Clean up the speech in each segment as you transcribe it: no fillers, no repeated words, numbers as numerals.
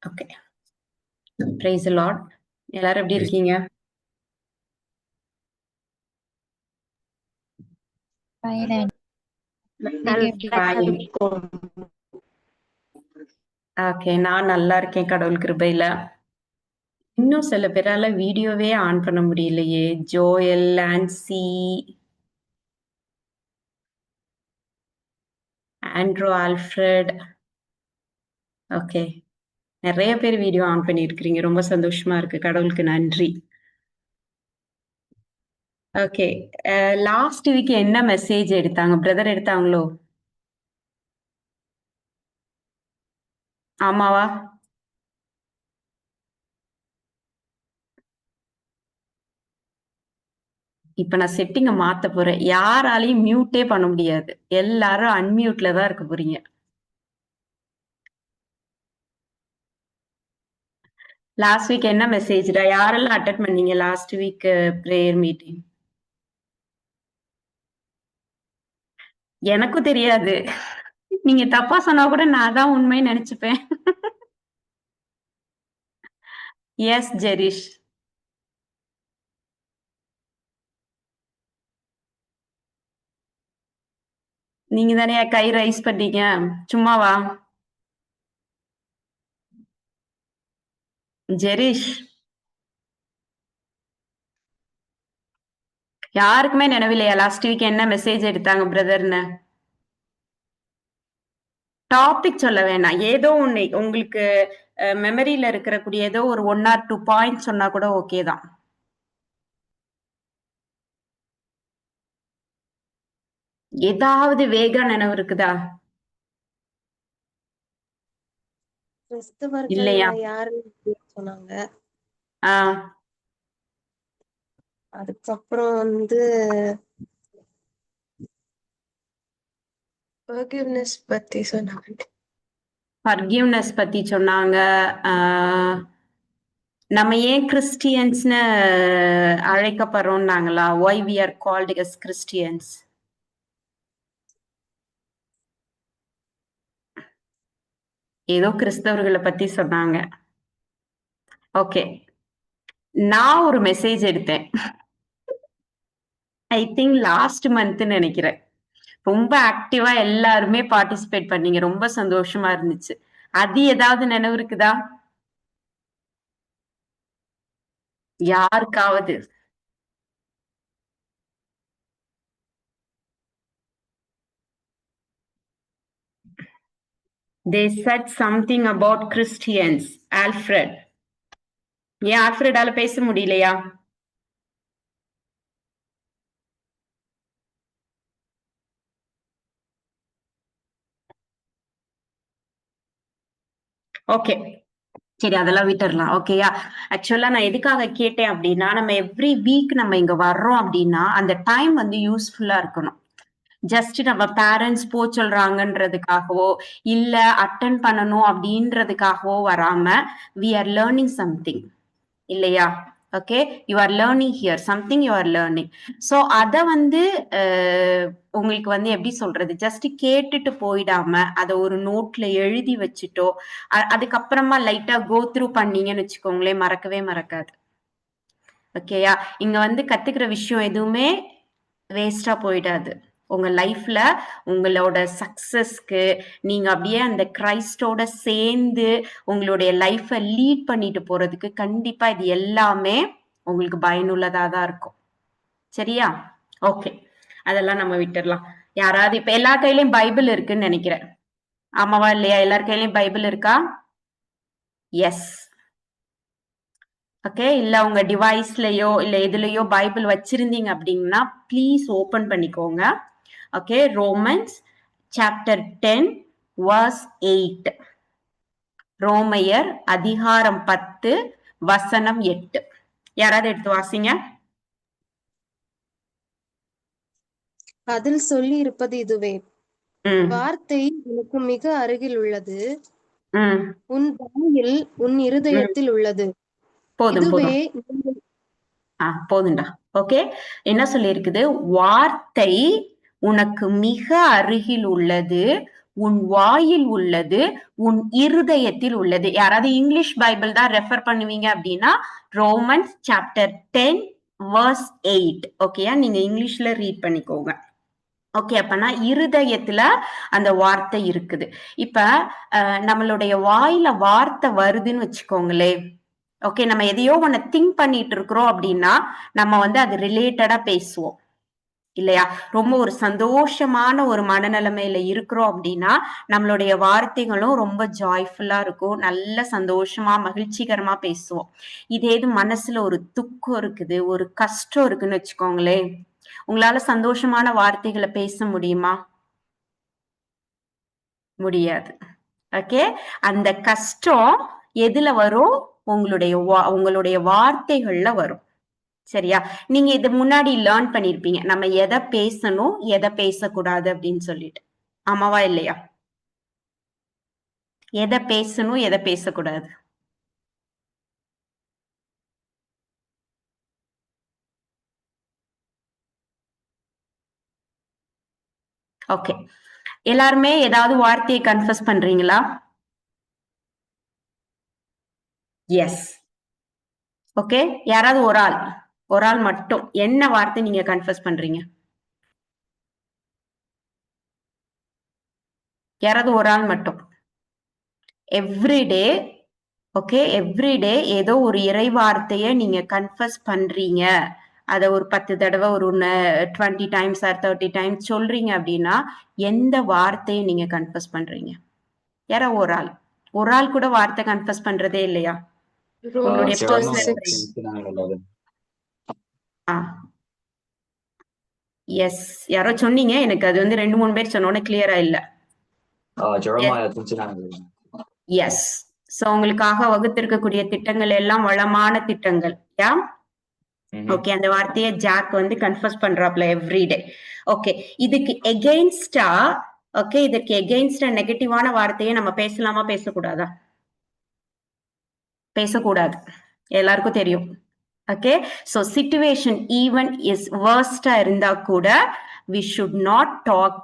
Okay. Price the Lord. எல்லாரும் எப்படி இருக்கீங்க? ஓகே, நான் நல்லா இருக்கேன் கடவுள் கிருபையில. இன்னும் சில பேரால வீடியோவே ஆன் பண்ண முடியலையே. Joel, Ancy, Andrew, Alfred. Okay, நிறைய பேர் வீடியோ ஆன் பண்ணியிருக்கிறீங்க. ரொம்ப சந்தோஷமா இருக்கு. கடவுளுக்கு நன்றி. ஓகே, லாஸ்ட் வீக் என்ன மெசேஜ் எடுத்தாங்க? பிரதர் எடுத்தாங்களோ? ஆமாவா? இப்ப நான் செட்டிங்க மாத்த போறேன். யாராலையும் மியூட்டே பண்ண முடியாது. எல்லாரும் அன்மியூட்ல தான் இருக்க போறீங்க. லாஸ்ட் வீக் என்ன மெசேஜ்டா? யாரெல்லாம் அட்டெண்ட் பண்ணீங்க லாஸ்ட் வீக் பிரேயர் மீட்டிங்? எனக்கும் தெரியாது. நீங்க தப்பா சொன்னா கூட நான் தான் உண்மைன்னு நினைச்சுப்பேன். எஸ் ஜெரிஷ். நீங்க தானே கை ரைஸ் பண்ணீங்க? சும்மாவா? ஜெரிஷ். யாருக்குமே நினைவில்லையா லாஸ்ட் வீக் என்ன மெசேஜ் எடுத்தாங்க பிரதர்னு? டாபிக் சொல்ல வேணாம். ஏதோ ஒண்ணு உங்களுக்கு மெமரியில இருக்கக்கூடிய ஏதோ ஒரு 1 or 2 பாயிண்ட் சொன்னா கூட ஓகே தான். ஏதாவது வேகா நினைவு இருக்குதா? கிறிஸ்தவர்கள் இல்லையா? யாருன்னு சொன்னாங்க. ஆஹ் அதுக்கப்புறம் forgiveness பத்தி சொன்னாங்க. ஃபர்கிவ்னஸ் பத்தி சொன்னாங்க. நம்ம ஏன் கிறிஸ்டியன்ஸ்னு அழைக்கப்படுறோம்னாங்களா? Why we are called as Christians. ஏதோ கிறிஸ்தவர்களை பத்தி சொன்னாங்க. ஓகே, நான் ஒரு மெசேஜ் எடுத்தேன். ஐ திங்க் லாஸ்ட் மந்த் நினைக்கிறேன். ரொம்ப ஆக்டிவா எல்லாருமே பார்ட்டிசிபேட் பண்ணீங்க. ரொம்ப சந்தோஷமா இருந்துச்சு. அது ஏதாவது நினைவு இருக்குதா யாருக்காவது? They said something about Christians. Alfred. ஏன் ஆல்ஃபிரடால பேச முடியலையா? ஓகே, சரி அதெல்லாம் விட்டுறலாம். ஓகேயா? ஆக்சுவலா நான் எதுக்காக கேட்டேன் அப்படின்னா, நம்ம எவ்ரி வீக் நம்ம இங்க வர்றோம் அப்படின்னா அந்த டைம் வந்து யூஸ்ஃபுல்லா இருக்கணும். ஜஸ்ட் நம்ம பேரண்ட்ஸ் போ சொல்றாங்கன்றதுக்காகவோ இல்ல அட்டன் பண்ணணும் அப்படின்றதுக்காகவோ வராம வி ஆர் லேர்னிங் சம்திங் இல்லையா? Okay, you are learning here something, you are learning. So அதை வந்து உங்களுக்கு வந்து எப்படி சொல்றது, ஜஸ்ட் கேட்டுட்டு போயிடாம அதை ஒரு நோட்ல எழுதி வச்சுட்டோ அதுக்கப்புறமா லைட்டா கோ த்ரூ பண்ணீங்கன்னு வச்சுக்கோங்களேன், மறக்கவே மறக்காது. ஓகேயா? இங்க வந்து கத்துக்கிற விஷயம் எதுவுமே வேஸ்டா போயிடாது. உங்க லைஃப்ல உங்களோட சக்சஸ்க்கு நீங்க அப்படியே அந்த கிரைஸ்டோட சேர்ந்து உங்களுடைய லைஃபை லீட் பண்ணிட்டு போறதுக்கு கண்டிப்பா இது எல்லாமே உங்களுக்கு பயனுள்ளதா தான் இருக்கும். சரியா? ஓகே, அதெல்லாம் நம்ம விட்டுடலாம். யாராவது இப்ப எல்லா கையிலயும் பைபிள் இருக்குன்னு நினைக்கிறேன். ஆமாவா இல்லையா? எல்லார் கையிலயும் பைபிள் இருக்கா? எஸ். ஓகே, இல்ல உங்க டிவைஸ்லயோ இல்ல எதுலயோ பைபிள் வச்சிருந்தீங்க அப்படின்னா ப்ளீஸ் ஓபன் பண்ணிக்கோங்க. Okay, Romans chapter 10 verse 8. ரோமையர் அதிகாரம் 10 வசனம் 8. யாராவது எடுத்து வாசிங்க. அதில் சொல்லி இருப்பது இதுவே, வார்த்தை உனக்கு மிக அருகில் உள்ளது, உன் வாயில் உன் இருதயத்தில் உள்ளது. போதும் போதும். போதுண்டா. ஓகே, என்ன சொல்லி இருக்குது? வார்த்தை உனக்கு மிக அருகில் உள்ளது, உன் வாயில் உள்ளது, உன் இருதயத்தில் உள்ளது. யாராவது இங்கிலீஷ் பைபிள் தான் ரெஃபர் பண்ணுவீங்க அப்படின்னா ரோமன்ஸ் சாப்டர் 10 verse 8. ஓகேயா, நீங்க இங்கிலீஷ்ல ரீட் பண்ணிக்கோங்க. ஓகே, அப்பனா இருதயத்துல அந்த வார்த்தை இருக்குது. இப்ப நம்மளுடைய வாயில வார்த்தை வருதுன்னு வச்சுக்கோங்களே. ஓகே, நம்ம எதையோ ஒண்ணு திங்க் பண்ணிட்டு இருக்கிறோம் அப்படின்னா நம்ம வந்து அது ரிலேட்டடா பேசுவோம் இல்லையா? ரொம்ப ஒரு சந்தோஷமான ஒரு மனநிலைமையில இருக்கிறோம் அப்படின்னா நம்மளுடைய வார்த்தைகளும் ரொம்ப ஜாய்ஃபுல்லா இருக்கும், நல்ல சந்தோஷமா மகிழ்ச்சிகரமா பேசுவோம். இதே இது மனசுல ஒரு துக்கம் இருக்குது, ஒரு கஷ்டம் இருக்குன்னு வச்சுக்கோங்களேன், உங்களால சந்தோஷமான வார்த்தைகளை பேச முடியுமா? முடியாது. ஓகே, அந்த கஷ்டம் எதுல வரும்? உங்களுடைய வார்த்தைகள்ல வரும். சரியா? நீங்க இது முன்னாடி லேர்ன் பண்ணிருப்பீங்க, நம்ம எதை பேசணும் எதை பேசக்கூடாது அப்படின்னு சொல்லிட்டு. ஆமாவா இல்லையா? எதை பேசணும் எதை பேசக்கூடாது? ஓகே, எல்லாருமே ஏதாவது வார்த்தையை கன்ஃபஸ் பண்றீங்களா? எஸ். ஓகே, யாராவது ஒரு ஆள் மட்டும் என்ன வார்த்தை நீங்க கன்ஃபஸ் பண்றீங்க? யாராவது ஒரு ஆள் மட்டும். எவ்ரிடே, ஓகே, எவ்ரிடே ஏதோ ஒரு இறை வார்த்தையை நீங்க கன்ஃபஸ் பண்றீங்க, அதை ஒரு 10 தடவை ஒரு 20 டைம்ஸ் ஆர் 30 டைம்ஸ் சொல்றீங்க அப்படின்னா எந்த வார்த்தையை நீங்க கன்ஃபஸ் பண்றீங்க? யாரா ஒரு ஆள் கூட வார்த்தை கன்ஃபஸ் பண்றதே இல்லையா? உங்களுடைய எஸ், யாரோ சொன்னீங்க, எனக்கு அது வந்து 2-3 பேர் சொன்னோன்னு கிளியரா இல்ல. எஸ். சோ உங்களுக்காக வகுத்திருக்கக்கூடிய திட்டங்கள் எல்லாம் வளமான திட்டங்கள். யா, ஓகே, அந்த வார்த்தையை ஜாக் வந்து கன்ஃபஸ் பண்றாப்ல எவ்ரிடே. ஓகே, இதுக்கு எகெயின்ஸ்டா, ஓகே, இதுக்கு எகெயின்ஸ்டா நெகட்டிவான வார்த்தையை நம்ம பேசலாமா பேசக்கூடாதா? பேசக்கூடாது, எல்லாருக்கும் தெரியும். Okay, so situation even is வர்ஸ்டா இருந்தா கூட we should not talk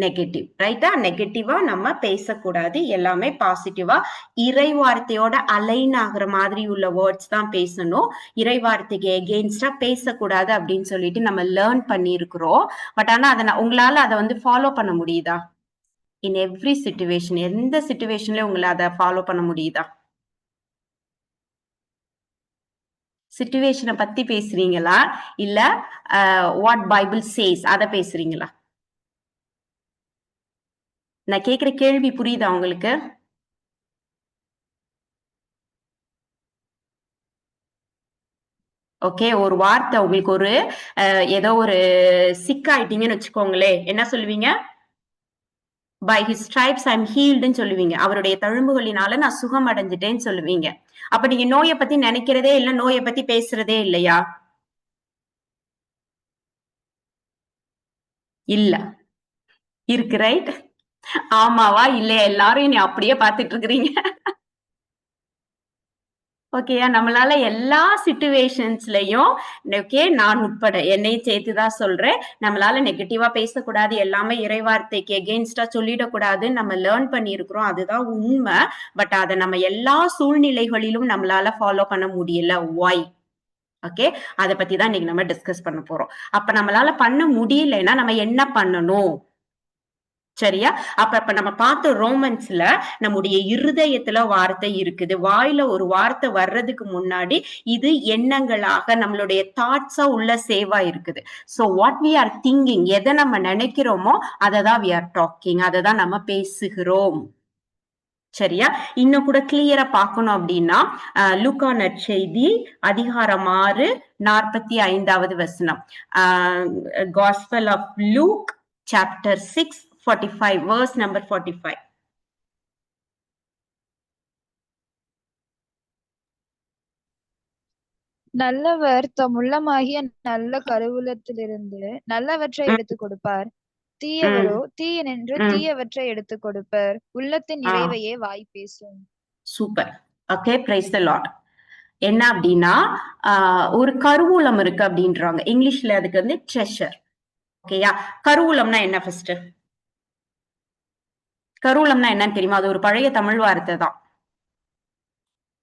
negative, ரைட்டா? நெகட்டிவா நம்ம பேசக்கூடாது, எல்லாமே பாசிட்டிவா இறை வார்த்தையோட அலைன் ஆகுற மாதிரி உள்ள வேர்ட்ஸ் தான் பேசணும். இறை வார்த்தைக்கு எகெயின்ஸ்டா பேசக்கூடாது அப்படின்னு சொல்லிட்டு நம்ம லேர்ன் பண்ணியிருக்கிறோம். பட் ஆனா அதை உங்களால அதை வந்து ஃபாலோ பண்ண முடியுதா? இன் எவ்ரி சிச்சுவேஷன், எந்த சிச்சுவேஷன்ல உங்களை அதை ஃபாலோ பண்ண முடியுதா? சிச்சுவேஷனை பத்தி பேசுறீங்களா இல்ல வாட் பைபிள் சேஸ் அத பேசுறீங்களா? நான் கேக்குற கேள்வி புரியுதா உங்களுக்கு? ஓகே, ஒரு வார்த்தை உங்களுக்கு ஒரு ஏதோ ஒரு சிக்காயிட்டீங்கன்னு வச்சுக்கோங்களே, என்ன சொல்லுவீங்க? பை ஹிஸ் ஸ்ட்ரைப்ஸ் ஐ அம் ஹீல்டுன்னு சொல்லுவீங்க. அவருடைய தழும்புகளினால நான் சுகம் அடைஞ்சிட்டேன்னு சொல்லுவீங்க. அப்ப நீங்க நோயை பத்தி நினைக்கிறதே இல்ல, நோயை பத்தி பேசுறதே இல்லையா? இல்ல, இருக்கு, ரைட்? ஆமாவா இல்லையா? எல்லாரும் நீ அப்படியே பாத்துட்டு இருக்கிறீங்க. ஓகேயா, நம்மளால எல்லா சிச்சுவேஷன்ஸ்லயும், ஓகே, நான் உட்பட என்னையும் சேர்த்துதான் சொல்றேன், நம்மளால நெகட்டிவா பேசக்கூடாது, எல்லாமே இறைவார்த்தைக்கு எகெயின்ஸ்டா சொல்லிடக்கூடாதுன்னு நம்ம லேர்ன் பண்ணியிருக்கிறோம், அதுதான் உண்மை. பட் அதை நம்ம எல்லா சூழ்நிலைகளிலும் நம்மளால ஃபாலோ பண்ண முடியல. ஒய்? ஓகே, அதை பத்தி தான் இன்னைக்கு நம்ம டிஸ்கஸ் பண்ண போறோம். அப்ப நம்மளால பண்ண முடியலைன்னா நம்ம என்ன பண்ணணும்? சரியா? அப்ப நம்ம பார்த்த ரோமன்ஸ்ல நம்முடைய இருதயத்துல வார்த்தை இருக்குது. வாயில ஒரு வார்த்தை வர்றதுக்கு முன்னாடி இது எண்ணங்களாக நம்மளுடைய தாட்ஸா உள்ள சேவா இருக்குது. So what we are thinking, எதை நம்ம நினைக்கிறோமோ அதை தான் வி ஆர் டாக்கிங், அதை தான் நம்ம பேசுகிறோம். சரியா? இன்னும் கூட கிளியரா பார்க்கணும் அப்படின்னா லூக்கா நற்செய்தி அதிகாரம் 6 45வது வசனம். Gospel of Luke chapter 6 45, verse number 45. நல்லவர் தம் உள்ளமாகிய நல்ல கருவூலத்திலிருந்து நல்லவற்றை எடுத்துக் கொடுப்பார், தீயவரோ தீயனென்று தீயவற்றை எடுத்துக் கொடுப்பர். உள்ளத்தின் நிறைவையே வாய் பேசும். Super. Okay, price the lord. என்ன அப்படின்னா ஒரு கருவூலம் இருக்கு அப்படின்றாங்க, இங்கிலீஷ்ல அதுக்கு வந்து ட்ரெஷர். ஓகேயா? கருவூலம்னா என்ன? ஃபர்ஸ்ட் கருவூலம்னா என்னன்னு தெரியுமா? அது ஒரு பழைய தமிழ் வார்த்தை தான்.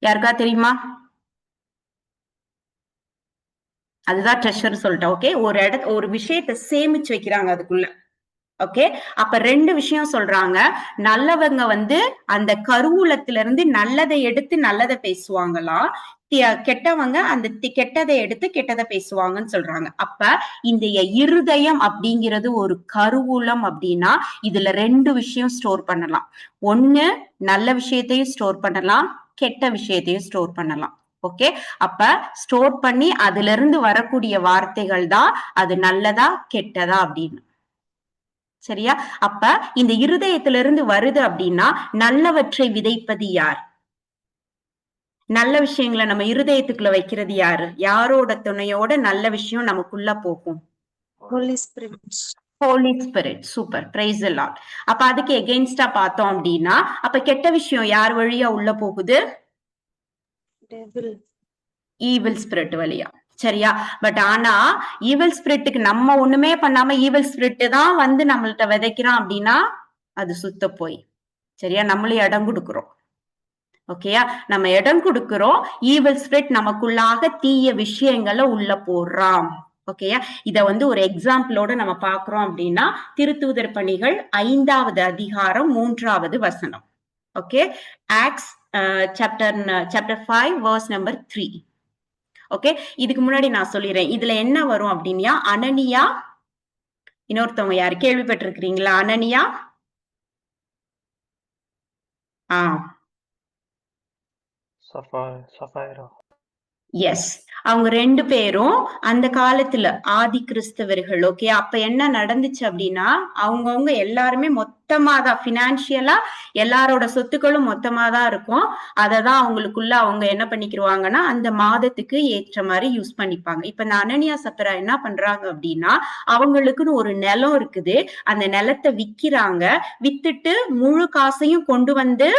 யாருக்கா தெரியுமா? அதுதான் ட்ரெஷர் சொல்லிட்டேன். ஓகே, ஒரு விஷயத்த சேமிச்சு வைக்கிறாங்க அதுக்குள்ள. ஓகே, அப்ப 2 விஷயம் சொல்றாங்க. நல்லவங்க அந்த கருவூலத்துல இருந்து நல்லதை எடுத்து நல்லதை பேசுவாங்களாம். கெட்டவங்க அந்த கெட்டதை எடுத்து கெட்டதை பேசுவாங்கன்னு சொல்றாங்க. அப்ப இந்த இருதயம் அப்படிங்கிறது ஒரு கருவூலம் அப்படின்னா இதுல 2 விஷயம் ஸ்டோர் பண்ணலாம். ஒண்ணு, நல்ல விஷயத்தையும் ஸ்டோர் பண்ணலாம், கெட்ட விஷயத்தையும் ஸ்டோர் பண்ணலாம். ஓகே, அப்ப ஸ்டோர் பண்ணி அதுல இருந்து வரக்கூடிய வார்த்தைகள் தான் அது நல்லதா கெட்டதா அப்படின்னு. சரியா? அப்ப இந்த இருதயத்திலிருந்து வருது அப்படின்னா நல்லவற்றை விதைப்பது யார்? நல்ல விஷயங்களை நம்ம இருதயத்துக்குள்ள வைக்கிறது யாரு? யாரோட துணையோட நல்ல விஷயம் நமக்குள்ள போகும்? Holy Spirit. Holy Spirit. Super, praise the Lord. அப்ப அதுக்கு எகெயின்ஸ்டா பார்த்தோம் அப்படின்னா அப்ப கெட்ட விஷயம் யார் வழியா உள்ள போகுது? டெவில். ஈவில் ஸ்பிரிட் வழியா. சரியா? பட் ஆனா ஈவில் ஸ்பிரிட்டுக்கு நம்ம ஒண்ணுமே பண்ணாம ஈவில் ஸ்பிரிட் தான் நம்மள்ட்ட விதைக்கிறான் அப்படின்னா அது சுத்த போய். சரியா? நம்மளே இடம் கொடுக்கிறோம். ஓகேயா? நம்ம இடம் கொடுக்கிறோம். ஈவில் ஸ்பிரிட் நமக்குள்ளாக தீய விஷயங்களை உள்ள போடுறான். ஓகேயா? இத ஒரு எக்ஸாம்பிளோட நம்ம பாக்குறோம் அப்படின்னா திருத்தூதர் பணிகள் 5வது அதிகாரம் 3வது வசனம். Okay, acts chapter 5 verse number 3. Okay, இதுக்கு முன்னாடி நான் சொல்லிடுறேன். இதுல என்ன வரும் அப்படின்னா அனனியா, இன்னொருத்தவங்க யாரு கேள்விப்பட்டிருக்கிறீங்களா? அனனியா, சஃபைரா. எஸ், அவங்க 2 பேரும் அந்த காலத்துல ஆதி கிறிஸ்தவர்கள். ஓகே, அப்ப என்ன நடந்துச்சு அப்படின்னா அவங்கவுங்க எல்லாருமே மொத்தமாதான் பினான்சியலா எல்லாரோட சொத்துக்களும் மொத்தமாதான் இருக்கும். அததான் அவங்களுக்குள்ள அவங்க என்ன பண்ணிக்கிருவாங்கன்னா அந்த மாதத்துக்கு ஏற்ற மாதிரி யூஸ் பண்ணிப்பாங்க. இப்ப இந்த அனனியா சப்பரா என்ன பண்றாங்க அப்படின்னா அவங்களுக்குன்னு ஒரு நிலம் இருக்குது. அந்த நிலத்தை விக்கிறாங்க. வித்துட்டு முழு காசையும் கொண்டு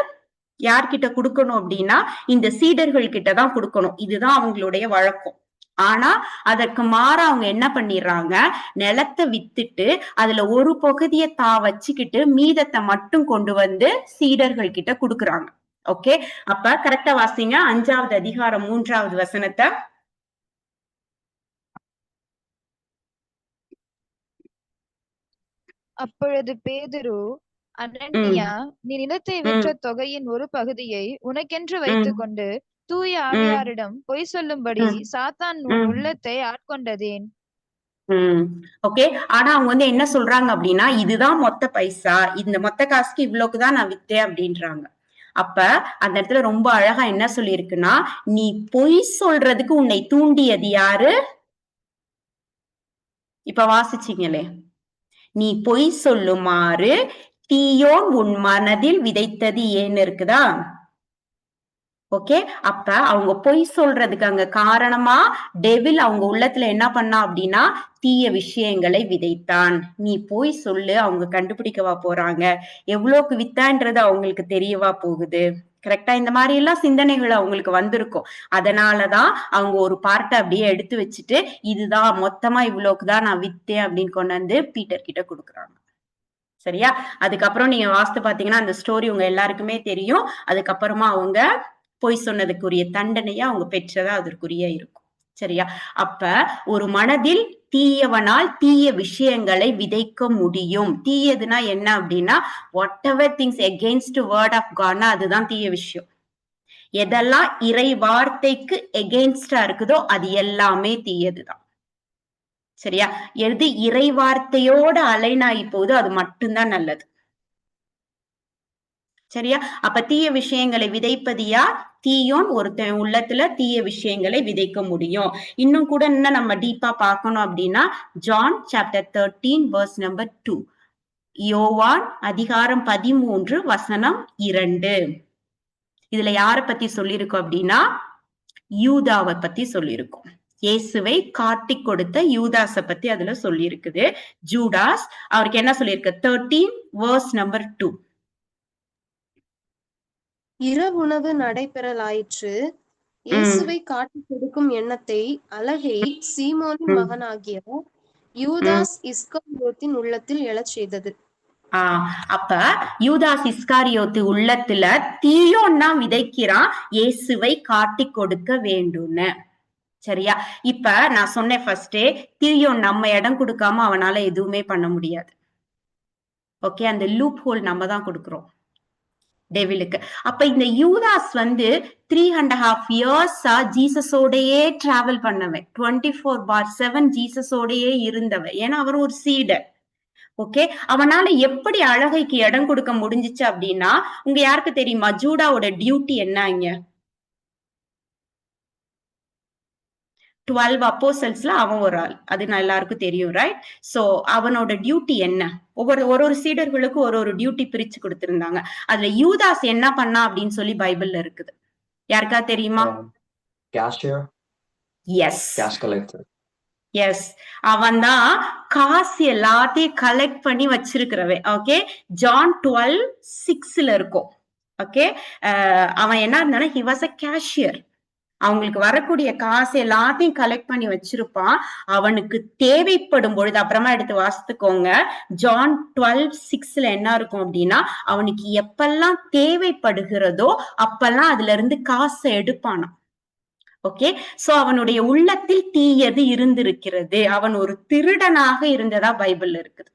யார்கிட்ட கொடுக்கணும் அப்படின்னா இந்த சீடர்கள் கிட்டதான் கொடுக்கணும். இதுதான் அவங்களுடைய வழக்கம். ஆனா அதற்கு மாறா அவங்க என்ன பண்ணிடுறாங்க, நிலத்தை வித்துட்டு அதுல ஒரு பகுதியை வச்சுக்கிட்டு மீதத்தை மட்டும் கொண்டு சீடர்கள் கிட்ட கொடுக்குறாங்க. ஓகே, அப்ப கரெக்டா வாசிங்க 5வது அதிகாரம் 3வது வசனத்தை. அப்பொழுது பேதுரு, அனனியா, நீ நிலத்தை விற்ற தொகையின் ஒரு பகுதியை உனக்கென்று வைத்துக் கொண்டு தூய ஆவியாரிடம் பொய் சொல்லும்படி சாத்தான் உன் உள்ளத்தை ஆட்கொண்டதேன்? ஓகே, ஆனா அவங்க என்ன சொல்றாங்க அப்படின்னா இதுதான் மொத்த பைசா, இந்த மொத்த காசுக்கு இவ்வளவுக்குதான் நான் வித்தேன் அப்படின்றாங்க. அப்ப அந்த இடத்துல ரொம்ப அழகா என்ன சொல்லியிருக்குன்னா நீ பொய் சொல்றதுக்கு உன்னை தூண்டியது யாரு? இப்ப வாசிச்சீங்களே, நீ பொய் சொல்லுமாறு தீயோன் உன் மனதில் விதைத்தது ஏன்னு இருக்குதா? ஓகே, அப்ப அவங்க பொய் சொல்றதுக்கு அங்க காரணமா டெவில் அவங்க உள்ளத்துல என்ன பண்ணா அப்படின்னா தீய விஷயங்களை விதைத்தான். நீ பொய் சொல்லு, அவங்க கண்டுபிடிக்கவா போறாங்க, எவ்வளவுக்கு வித்தான்றது அவங்களுக்கு தெரியவா போகுது. கரெக்டா? இந்த மாதிரி எல்லாம் சிந்தனைகள் அவங்களுக்கு வந்திருக்கும். அதனாலதான் அவங்க ஒரு பார்ட்டை அப்படியே எடுத்து வச்சுட்டு இதுதான் மொத்தமா இவ்வளவுக்குதான் நான் வித்தேன் அப்படின்னு கொண்டு பீட்டர் கிட்ட கொடுக்குறாங்க. சரியா? அதுக்கப்புறம் நீங்க வாஸ்து பாத்தீங்கன்னா அந்த ஸ்டோரி உங்க எல்லாருக்குமே தெரியும். அதுக்கப்புறமா அவங்க பொய் சொன்னதுக்குரிய தண்டனையா அவங்க பெற்றதா அதற்குரிய இருக்கும். சரியா? அப்ப ஒரு மனதில் தீயவனால் தீய விஷயங்களை விதைக்க முடியும். தீயதுன்னா என்ன அப்படின்னா whatever things against word of காட்னா அதுதான் தீய விஷயம். எதெல்லாம் இறை வார்த்தைக்கு எகெயின்ஸ்டா இருக்குதோ அது எல்லாமே தீயதுதான். சரியா? எது இறை வார்த்தையோட அலைனாயி போகுதோ அது மட்டும்தான் நல்லது. சரியா? அப்ப தீய விஷயங்களை விதைப்பது யார்? தீயோன் ஒருத்தன் உள்ளத்துல தீய விஷயங்களை விதைக்க முடியும். இன்னும் கூட என்ன நம்ம டீப்பா பார்க்கணும் அப்படின்னா ஜான் சாப்டர் 13 verse number 2. யோவான் அதிகாரம் 13 வசனம் 2. இதுல யார பத்தி சொல்லியிருக்கோம் அப்படின்னா யூதாவை பத்தி சொல்லியிருக்கோம். இயேசுவை காட்டி கொடுத்த யூதாஸ பத்தி அதுல சொல்லி இருக்குது. ஜூடாஸ், அவருக்கு என்ன சொல்லியிருக்கு? 13 verse number 2. இரவுணவு நடைபெறலாயிற்று. இயேசுவை காட்டிக் கொடுக்கும் எண்ணத்தை அலகை சீமோனின் மகனாகிய யூதாஸ் இஸ்காரியோத்தின் உள்ளத்தில் எழச் செய்தது. அப்ப யூதாஸ் இஸ்காரியோத்து உள்ளத்துல தீயோன்னா விதைக்கிறான், இயேசுவை காட்டி கொடுக்க வேண்டும்னு. சரியா? இப்ப நான் சொன்னேன் ஃபர்ஸ்டே, தீயோன் நம்ம இடம் கொடுக்காம அவனால எதுவுமே பண்ண முடியாது. ஓகே, அந்த லூப் ஹோல் நம்ம தான் கொடுக்கிறோம் டெவிலுக்கு. அப்ப இந்த யூதாஸ் 3.5 இயர்ஸா ஜீசஸோடயே டிராவல் பண்ணவன், 24/7 ஜீசஸோடயே இருந்தவன். ஏன்னா அவர் ஒரு சீடர். ஓகே, அவனால எப்படி அழகைக்கு இடம் கொடுக்க முடிஞ்சிச்சு அப்படின்னா, உங்க யாருக்கு தெரியுமா ஜூடாவோட டியூட்டி என்ன? இங்க 12 அப்போஸ்டல்ஸ்ல அவன் ஒரு ஆள், அது எல்லாருக்கும் தெரியும், ரைட்? சோ அவனோட டியூட்டி என்ன? ஒரு சீடர்களுக்கு ஒரு டியூட்டி பிரிச்சு கொடுத்திருந்தாங்க. அதுல யூதாஸ் என்ன பண்ணா அப்படின்னு சொல்லி பைபிள்ல இருக்குது. யாருக்கா தெரியுமா? எஸ், எஸ், அவன் தான் காசு எல்லாத்தையும் கலெக்ட் பண்ணி வச்சிருக்கிறவன். ஓகே, ஜான் 12:6 இருக்கும். ஓகே, அவன் என்ன இருந்தானா, he was a cashier. அவங்களுக்கு வரக்கூடிய காசு எல்லாத்தையும் கலெக்ட் பண்ணி வச்சிருப்பான். அவனுக்கு தேவைப்படும் பொழுது, அப்புறமா எடுத்து வாசித்துக்கோங்க, ஜான் 12:6 என்ன இருக்கும் அப்படின்னா, அவனுக்கு எப்பெல்லாம் தேவைப்படுகிறதோ அப்பெல்லாம் அதுல இருந்து காசை எடுப்பானாம். ஓகே, சோ அவனுடைய உள்ளத்தில் தீயது இருந்திருக்கிறது. அவன் ஒரு திருடனாக இருந்ததா பைபிள்ல இருக்குது.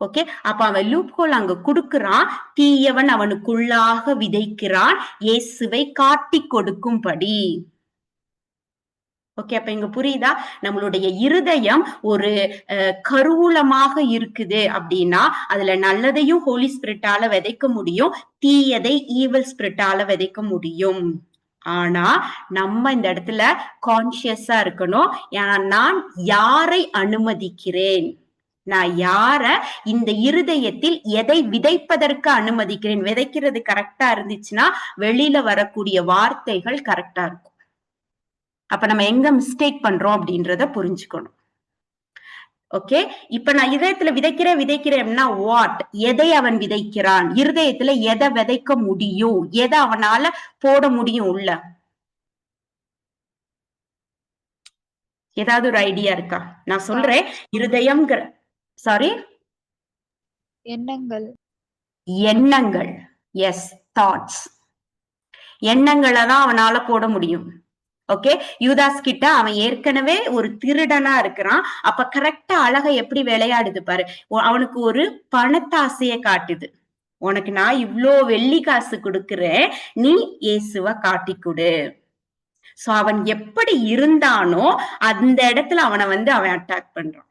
ஓகே, அப்ப அவன் லூப் ஹோல் அங்க குடுக்கிறான், தீயவன் அவனுக்குள்ளாக விதைக்கிறான், இயேசுவை காட்டி கொடுக்கும்படி. ஓகே, அப்ப இங்க புரியுதா? நம்மளுடைய இருதயம் ஒரு கருவூலமாக இருக்குது அப்படின்னா, அதுல நல்லதையும் ஹோலி ஸ்பிரிட்டால விதைக்க முடியும், தீயதை ஈவில் ஸ்பிரிட்டால விதைக்க முடியும். ஆனா நம்ம இந்த இடத்துல கான்சியஸா இருக்கணும். நான் யாரை அனுமதிக்கிறேன், நான் யார இந்த இருதயத்தில் எதை விதைப்பதற்கு அனுமதிக்கிறேன். விதைக்கிறது கரெக்டா இருந்துச்சுன்னா வெளியில வரக்கூடிய வார்த்தைகள் கரெக்டா இருக்கும். அப்ப நம்ம எங்க மிஸ்டேக் பண்றோம் அப்படின்றத புரிஞ்சுக்கணும். ஓகே, இப்ப நான் இதயத்துல விதைக்கிறேன்னா வாட், எதை அவன் விதைக்கிறான், இருதயத்துல எதை விதைக்க முடியும், எதை அவனால போட முடியும் உள்ள? ஏதாவது ஒரு ஐடியா இருக்கா? நான் சொல்றேன், இருதயம் சாரி எண்ணங்கள். Yes, thoughts. எண்ணங்களை தான் அவனால போட முடியும். ஓகே, யூதாஸ் கிட்ட அவன் ஏற்கனவே ஒரு திருடனா இருக்கிறான். அப்ப கரெக்டா அழகை எப்படி விளையாடுது பாரு. அவனுக்கு ஒரு பணத்தாசைய காட்டுது. உனக்கு நான் இவ்ளோ வெள்ளி காசு கொடுக்கிறேன், நீ இயேசுவ காட்டி கொடு. சோ அவன் எப்படி இருந்தானோ அந்த இடத்துல அவனை அவன் அட்டாக் பண்றான்.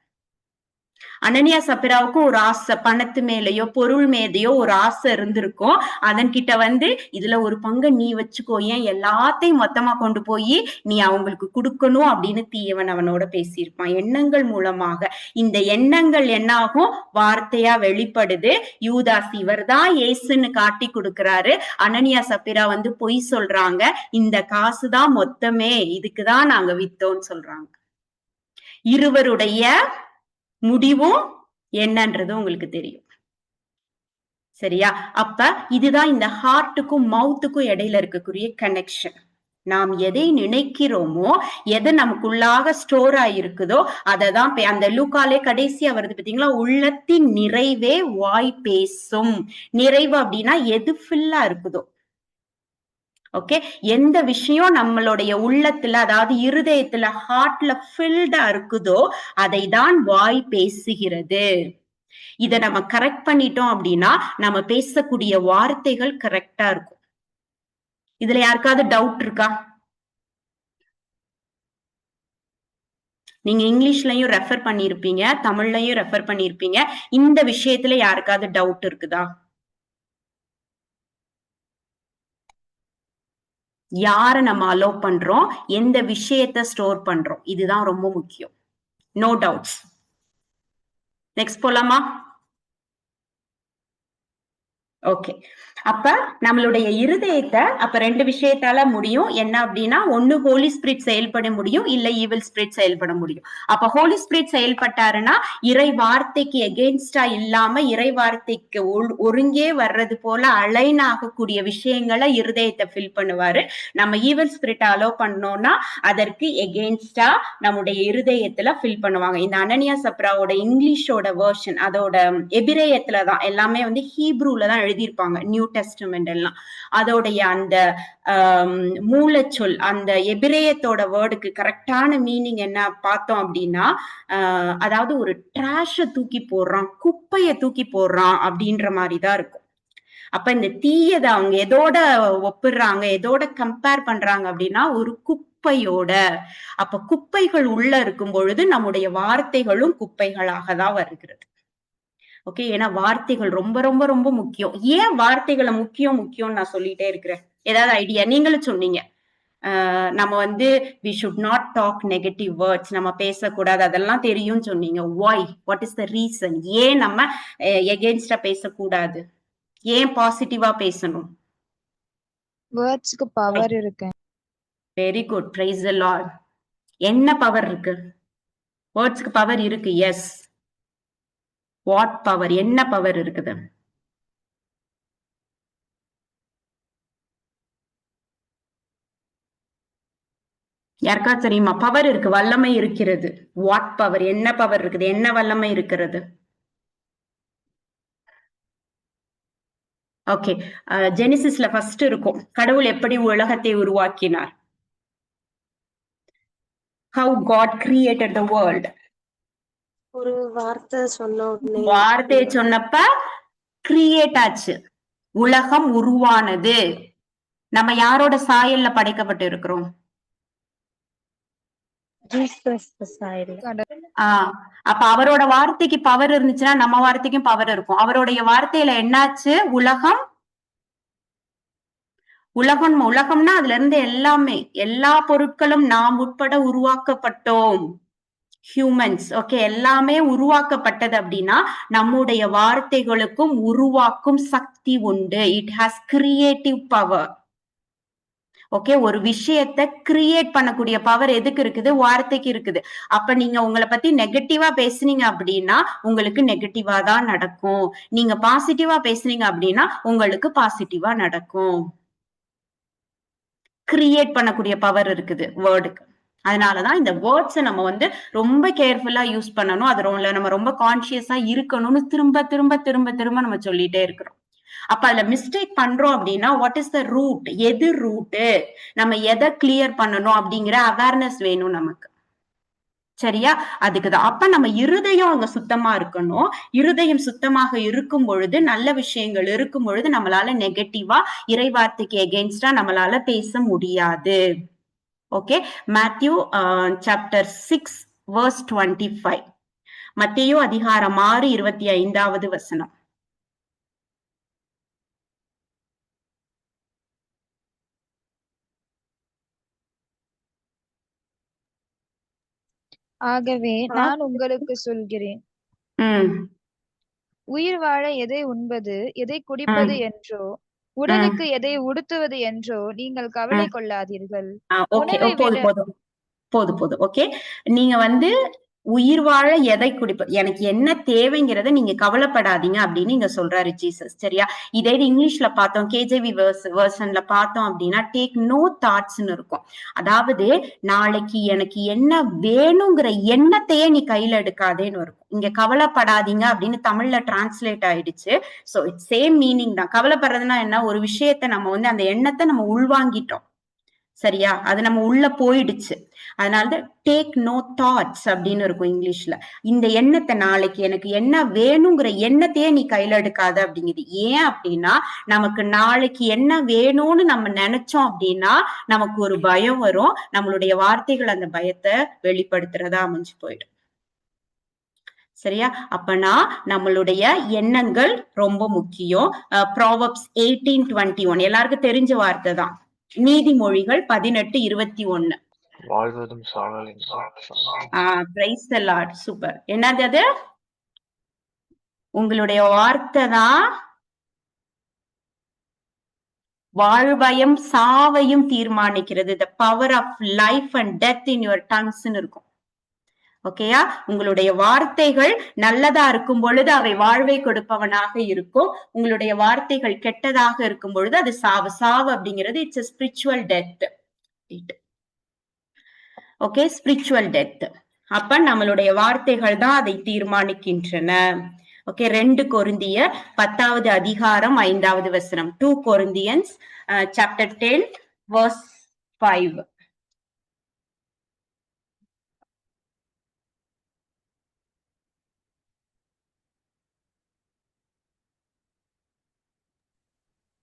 அனனியா சப்பிராவுக்கும் ஒரு ஆசை, பணத்து மேலேயோ பொருள் மேதையோ ஒரு ஆசை இருந்திருக்கும். அதன் கிட்ட இதுல ஒரு பங்கு நீ வச்சுக்கோ, ஏன் எல்லாத்தையும் மொத்தமா கொண்டு போய் நீ அவங்களுக்கு கொடுக்கணும் அப்படின்னு தீயவன் அவனோட பேசியிருப்பான். எண்ணங்கள் மூலமாக இந்த எண்ணங்கள் என்னாகும், வார்த்தையா வெளிப்படுது. யூதாஸ் இவர்தான் இயேசுன்னு காட்டி கொடுக்கிறாரு. அனனியா சப்பிரா பொய் சொல்றாங்க, இந்த காசுதான் மொத்தமே, இதுக்குதான் நாங்க வித்தோம்னு சொல்றாங்க. இருவருடைய முடிவும் என்னன்றது உங்களுக்கு தெரியும். சரியா? அப்ப இதுதான் இந்த ஹார்ட்டுக்கும் மவுத்துக்கும் இடையில இருக்கக்கூடிய கனெக்ஷன். நாம் எதை நினைக்கிறோமோ, எது நமக்குள்ளாக ஸ்டோர் ஆயிருக்குதோ அததான் அந்த லூக்காலே கடைசியா வருது பாத்தீங்களா, உள்ளத்தின் நிறைவே வாய் பேசும். நிறைவு அப்படின்னா எது ஃபில்லா இருக்குதோ. ஓகே, எந்த விஷயம் நம்மளுடைய உள்ளத்துல, அதாவது இருதயத்துல, ஹார்ட்ல ஃபில்டா இருக்குதோ அதை தான் வாய் பேசுகிறது. இத நம்ம கரெக்ட் பண்ணிட்டோம் அப்படின்னா நம்ம பேசக்கூடிய வார்த்தைகள் கரெக்டா இருக்கும். இதுல யாருக்காவது டவுட் இருக்கா? நீங்க இங்கிலீஷ்லயும் ரெஃபர் பண்ணிருப்பீங்க, தமிழ்லயும் ரெஃபர் பண்ணிருப்பீங்க. இந்த விஷயத்துல யாருக்காவது டவுட் இருக்குதா? யார நம்ம அலோ பண்றோம், எந்த விஷயத்த ஸ்டோர் பண்றோம், இதுதான் ரொம்ப முக்கியம். No doubts. நெக்ஸ்ட் போலாமா? ஓகே. அப்ப நம்மளுடைய இருதயத்தை அப்ப 2 விஷயத்தால முடியும். என்ன அப்படின்னா, ஒண்ணு ஹோலி ஸ்பிரிட் செயல்பட முடியும், இல்ல ஈவில் ஸ்பிரிட் செயல்பட முடியும். அப்ப ஹோலி ஸ்பிரிட் செயல்பட்டாருன்னா இறை வார்த்தைக்கு எகெயின்ஸ்டா இல்லாம இறை வார்த்தைக்கு ஒருங்கே வர்றது போல அலைன் ஆகக்கூடிய விஷயங்களை இருதயத்தை ஃபில் பண்ணுவாரு. நம்ம ஈவில் ஸ்பிரிட் அலோ பண்ணோம்னா அதற்கு எகெயின்ஸ்டா நம்முடைய இருதயத்துல ஃபில் பண்ணுவாங்க. இந்த அனனியா சப்ராவோட இங்கிலீஷோட வெர்ஷன், அதோட எபிரேயத்துலதான் எல்லாமே வந்து ஹீப்ரூல தான் எழுதியிருப்பாங்க, நியூ டெஸ்டமெண்ட் எல்லாம். அதோடைய அந்த மூலச்சொல், அந்த எபிரேயத்தோட வேர்டுக்கு கரெக்டான மீனிங் என்ன பார்த்தோம் அப்படின்னா, அதாவது ஒரு டிராஷ தூக்கி போடுறான், குப்பைய தூக்கி போடுறான் அப்படின்ற மாதிரிதான் இருக்கும். அப்ப இந்த தீயதை அவங்க எதோட ஒப்பிடுறாங்க, எதோட கம்பேர் பண்றாங்க அப்படின்னா ஒரு குப்பையோட. அப்ப குப்பைகள் உள்ள இருக்கும் பொழுது நம்முடைய வார்த்தைகளும் குப்பைகளாக தான் வருகிறது. ஓகே, ஏன்னா வார்த்தைகள் ரொம்ப ரொம்ப ரொம்ப முக்கியம். ஏன் வார்த்தைகளை முக்கியம்னு நான் சொல்லிட்டே இருக்கிறேன்? ஏதாவது ஐடியா? நீங்களும் சொன்னீங்க நம்ம வந்து we should not talk negative words, நம்ம பேசக்கூடாது, அதெல்லாம் தெரியும்னு சொன்னீங்க. why? what is the reason? ஏன் நம்ம எகெயின்ஸ்டா பேசக்கூடாது, ஏன் பாசிட்டிவா பேசணும்? வேர்ட்ஸ்க்கு பவர் இருக்கு. Very good, praise the lord. என்ன பவர் இருக்கு? வேர்ட்ஸ்க்கு பவர் இருக்கு. Yes, what power? என்ன பவர் இருக்குது? யாருக்கா தெரியுமா? பவர் இருக்கு, வல்லமை இருக்கிறது. What power? என்ன பவர் இருக்குது, என்ன வல்லமை இருக்கிறது? ஓகே, ஜெனிசிஸ்ல ஃபர்ஸ்ட் இருக்கும், கடவுள் எப்படி உலகத்தை உருவாக்கினார். How God created the world. ஒரு வார்த்தை வார்த்தையை சொன்னப்ப கிரியேட் ஆச்சு, உலகம் உருவானது. நம்ம யாரோட சாயல்ல படைக்கப்பட்டு இருக்கிறோம்? அப்ப அவரோட வார்த்தைக்கு பவர் இருந்துச்சுன்னா நம்ம வார்த்தைக்கும் பவர் இருக்கும். அவருடைய வார்த்தையில என்னாச்சு? உலகம்னா அதுல இருந்து எல்லாமே, எல்லா பொருட்களும் நாம் உட்பட உருவாக்கப்பட்டோம், ஹியூமன்ஸ். ஓகே, எல்லாமே உருவாக்கப்பட்டது அப்படின்னா நம்முடைய வார்த்தைகளுக்கும் உருவாக்கும் சக்தி உண்டு. It has creative power. Okay, ஒரு விஷயத்தை கிரியேட் பண்ணக்கூடிய பவர் எதுக்கு இருக்குது? வார்த்தைக்கு இருக்குது. அப்ப நீங்க உங்களை பத்தி நெகட்டிவா பேசுனீங்க அப்படின்னா உங்களுக்கு நெகட்டிவா தான் நடக்கும். நீங்க பாசிட்டிவா பேசுனீங்க அப்படின்னா உங்களுக்கு பாசிட்டிவா நடக்கும். கிரியேட் பண்ணக்கூடிய பவர் இருக்குது வேர்டுக்கு. அதனாலதான் இந்த வேர்ட்ஸை நம்ம வந்து ரொம்ப கேர்ஃபுல்லா யூஸ் பண்ணணும். அது நம்ம ரொம்ப கான்சியஸா இருக்கணும்னு திரும்ப திரும்ப திரும்ப திரும்ப நம்ம சொல்லிட்டே இருக்கிறோம். அப்ப அதுல மிஸ்டேக் பண்றோம் அப்படின்னா வாட் இஸ் த ரூட்? எது ரூட்டு? நம்ம எதை கிளியர் பண்ணணும் அப்படிங்கிற அவேர்னஸ் வேணும் நமக்கு. சரியா? அதுக்குதான். அப்ப நம்ம இருதயம் அங்க சுத்தமா இருக்கணும். இருதயம் சுத்தமாக இருக்கும் பொழுது, நல்ல விஷயங்கள் இருக்கும் பொழுது நம்மளால நெகட்டிவா இறை வார்த்தைக்கு எகெயின்ஸ்டா நம்மளால பேச முடியாது. Okay, Matthew chapter 6 verse 25. மத்தேயு அதிகாரம் 6 25வது வசனம். ஆகவே நான் உங்களுக்கு சொல்கிறேன், உயிர் வாழ எதை உண்பது, எதை குடிப்பது என்றோ, உடலுக்கு எதை உடுத்துவது என்றோ நீங்கள் கவலை கொள்ளாதீர்கள். போதும். ஓகே, நீங்க வந்து உயிர் வாழ எதை குடிப்பது, எனக்கு என்ன தேவைங்கிறத நீங்க கவலைப்படாதீங்க அப்படின்னு இங்க சொல்றாரு ஜீசஸ். சரியா? இதே இங்கிலீஷ்ல பார்த்தோம், கேஜேவி வெர்ஷன்ல பார்த்தோம் அப்படின்னா டேக் நோ தாட்ஸ்ன்னு இருக்கும். அதாவது நாளைக்கு எனக்கு என்ன வேணுங்கிற எண்ணத்தையே நீ கையில எடுக்காதேன்னு இருக்கும். இங்க கவலைப்படாதீங்க அப்படின்னு தமிழ்ல டிரான்ஸ்லேட் ஆயிடுச்சு. சோ இட்ஸ் சேம் மீனிங் தான். கவலைப்படுறதுன்னா என்ன? ஒரு விஷயத்த நம்ம வந்து அந்த எண்ணத்தை நம்ம உள்வாங்கிட்டோம். சரியா? அது நம்ம உள்ள போயிடுச்சு. அதனாலதான் டேக் நோ தாட்ஸ் அப்படின்னு இருக்கும் இங்கிலீஷ்ல. இந்த எண்ணத்தை, நாளைக்கு எனக்கு என்ன வேணுங்கிற எண்ணத்தையே நீ கையில எடுக்காத அப்படிங்குது. ஏன் அப்படின்னா நமக்கு நாளைக்கு என்ன வேணும்னு நம்ம நினைச்சோம் அப்படின்னா நமக்கு ஒரு பயம் வரும். நம்மளுடைய வார்த்தைகள் அந்த பயத்தை வெளிப்படுத்துறதா அமைஞ்சு போயிடும். சரியா? அப்பனா நம்மளுடைய எண்ணங்கள் ரொம்ப முக்கியம். ப்ராவர்ப்ஸ் 18:21 எல்லாருக்கும் தெரிஞ்ச வார்த்தை தான். நீதிமொழிகள் 18:21. வாழ்வதும் சாகலின் பிரைஸ் தி லார்ட். சூப்பர். என்னது அது? உங்களுடைய வார்த்தை தான் வாழ்வையும் சாவையும் தீர்மானிக்கிறது. the power of life and death in your tongues இருக்கும். ஓகேயா? உங்களுடைய வார்த்தைகள் நல்லதா இருக்கும் பொழுது அவை வாழ்வை கொடுப்பவனாக இருக்கும். உங்களுடைய வார்த்தைகள் கெட்டதாக இருக்கும் பொழுது அது சாவு. சாவு அப்படிங்கிறது it's a spiritual death. Okay, spiritual death. அப்ப நம்மளுடைய வார்த்தைகள் தான் அதை தீர்மானிக்கின்றன. ஓகே, 2 கொரிந்தியர் 10வது அதிகாரம் 5வது வசனம். 2 Corinthians chapter 10 verse 5.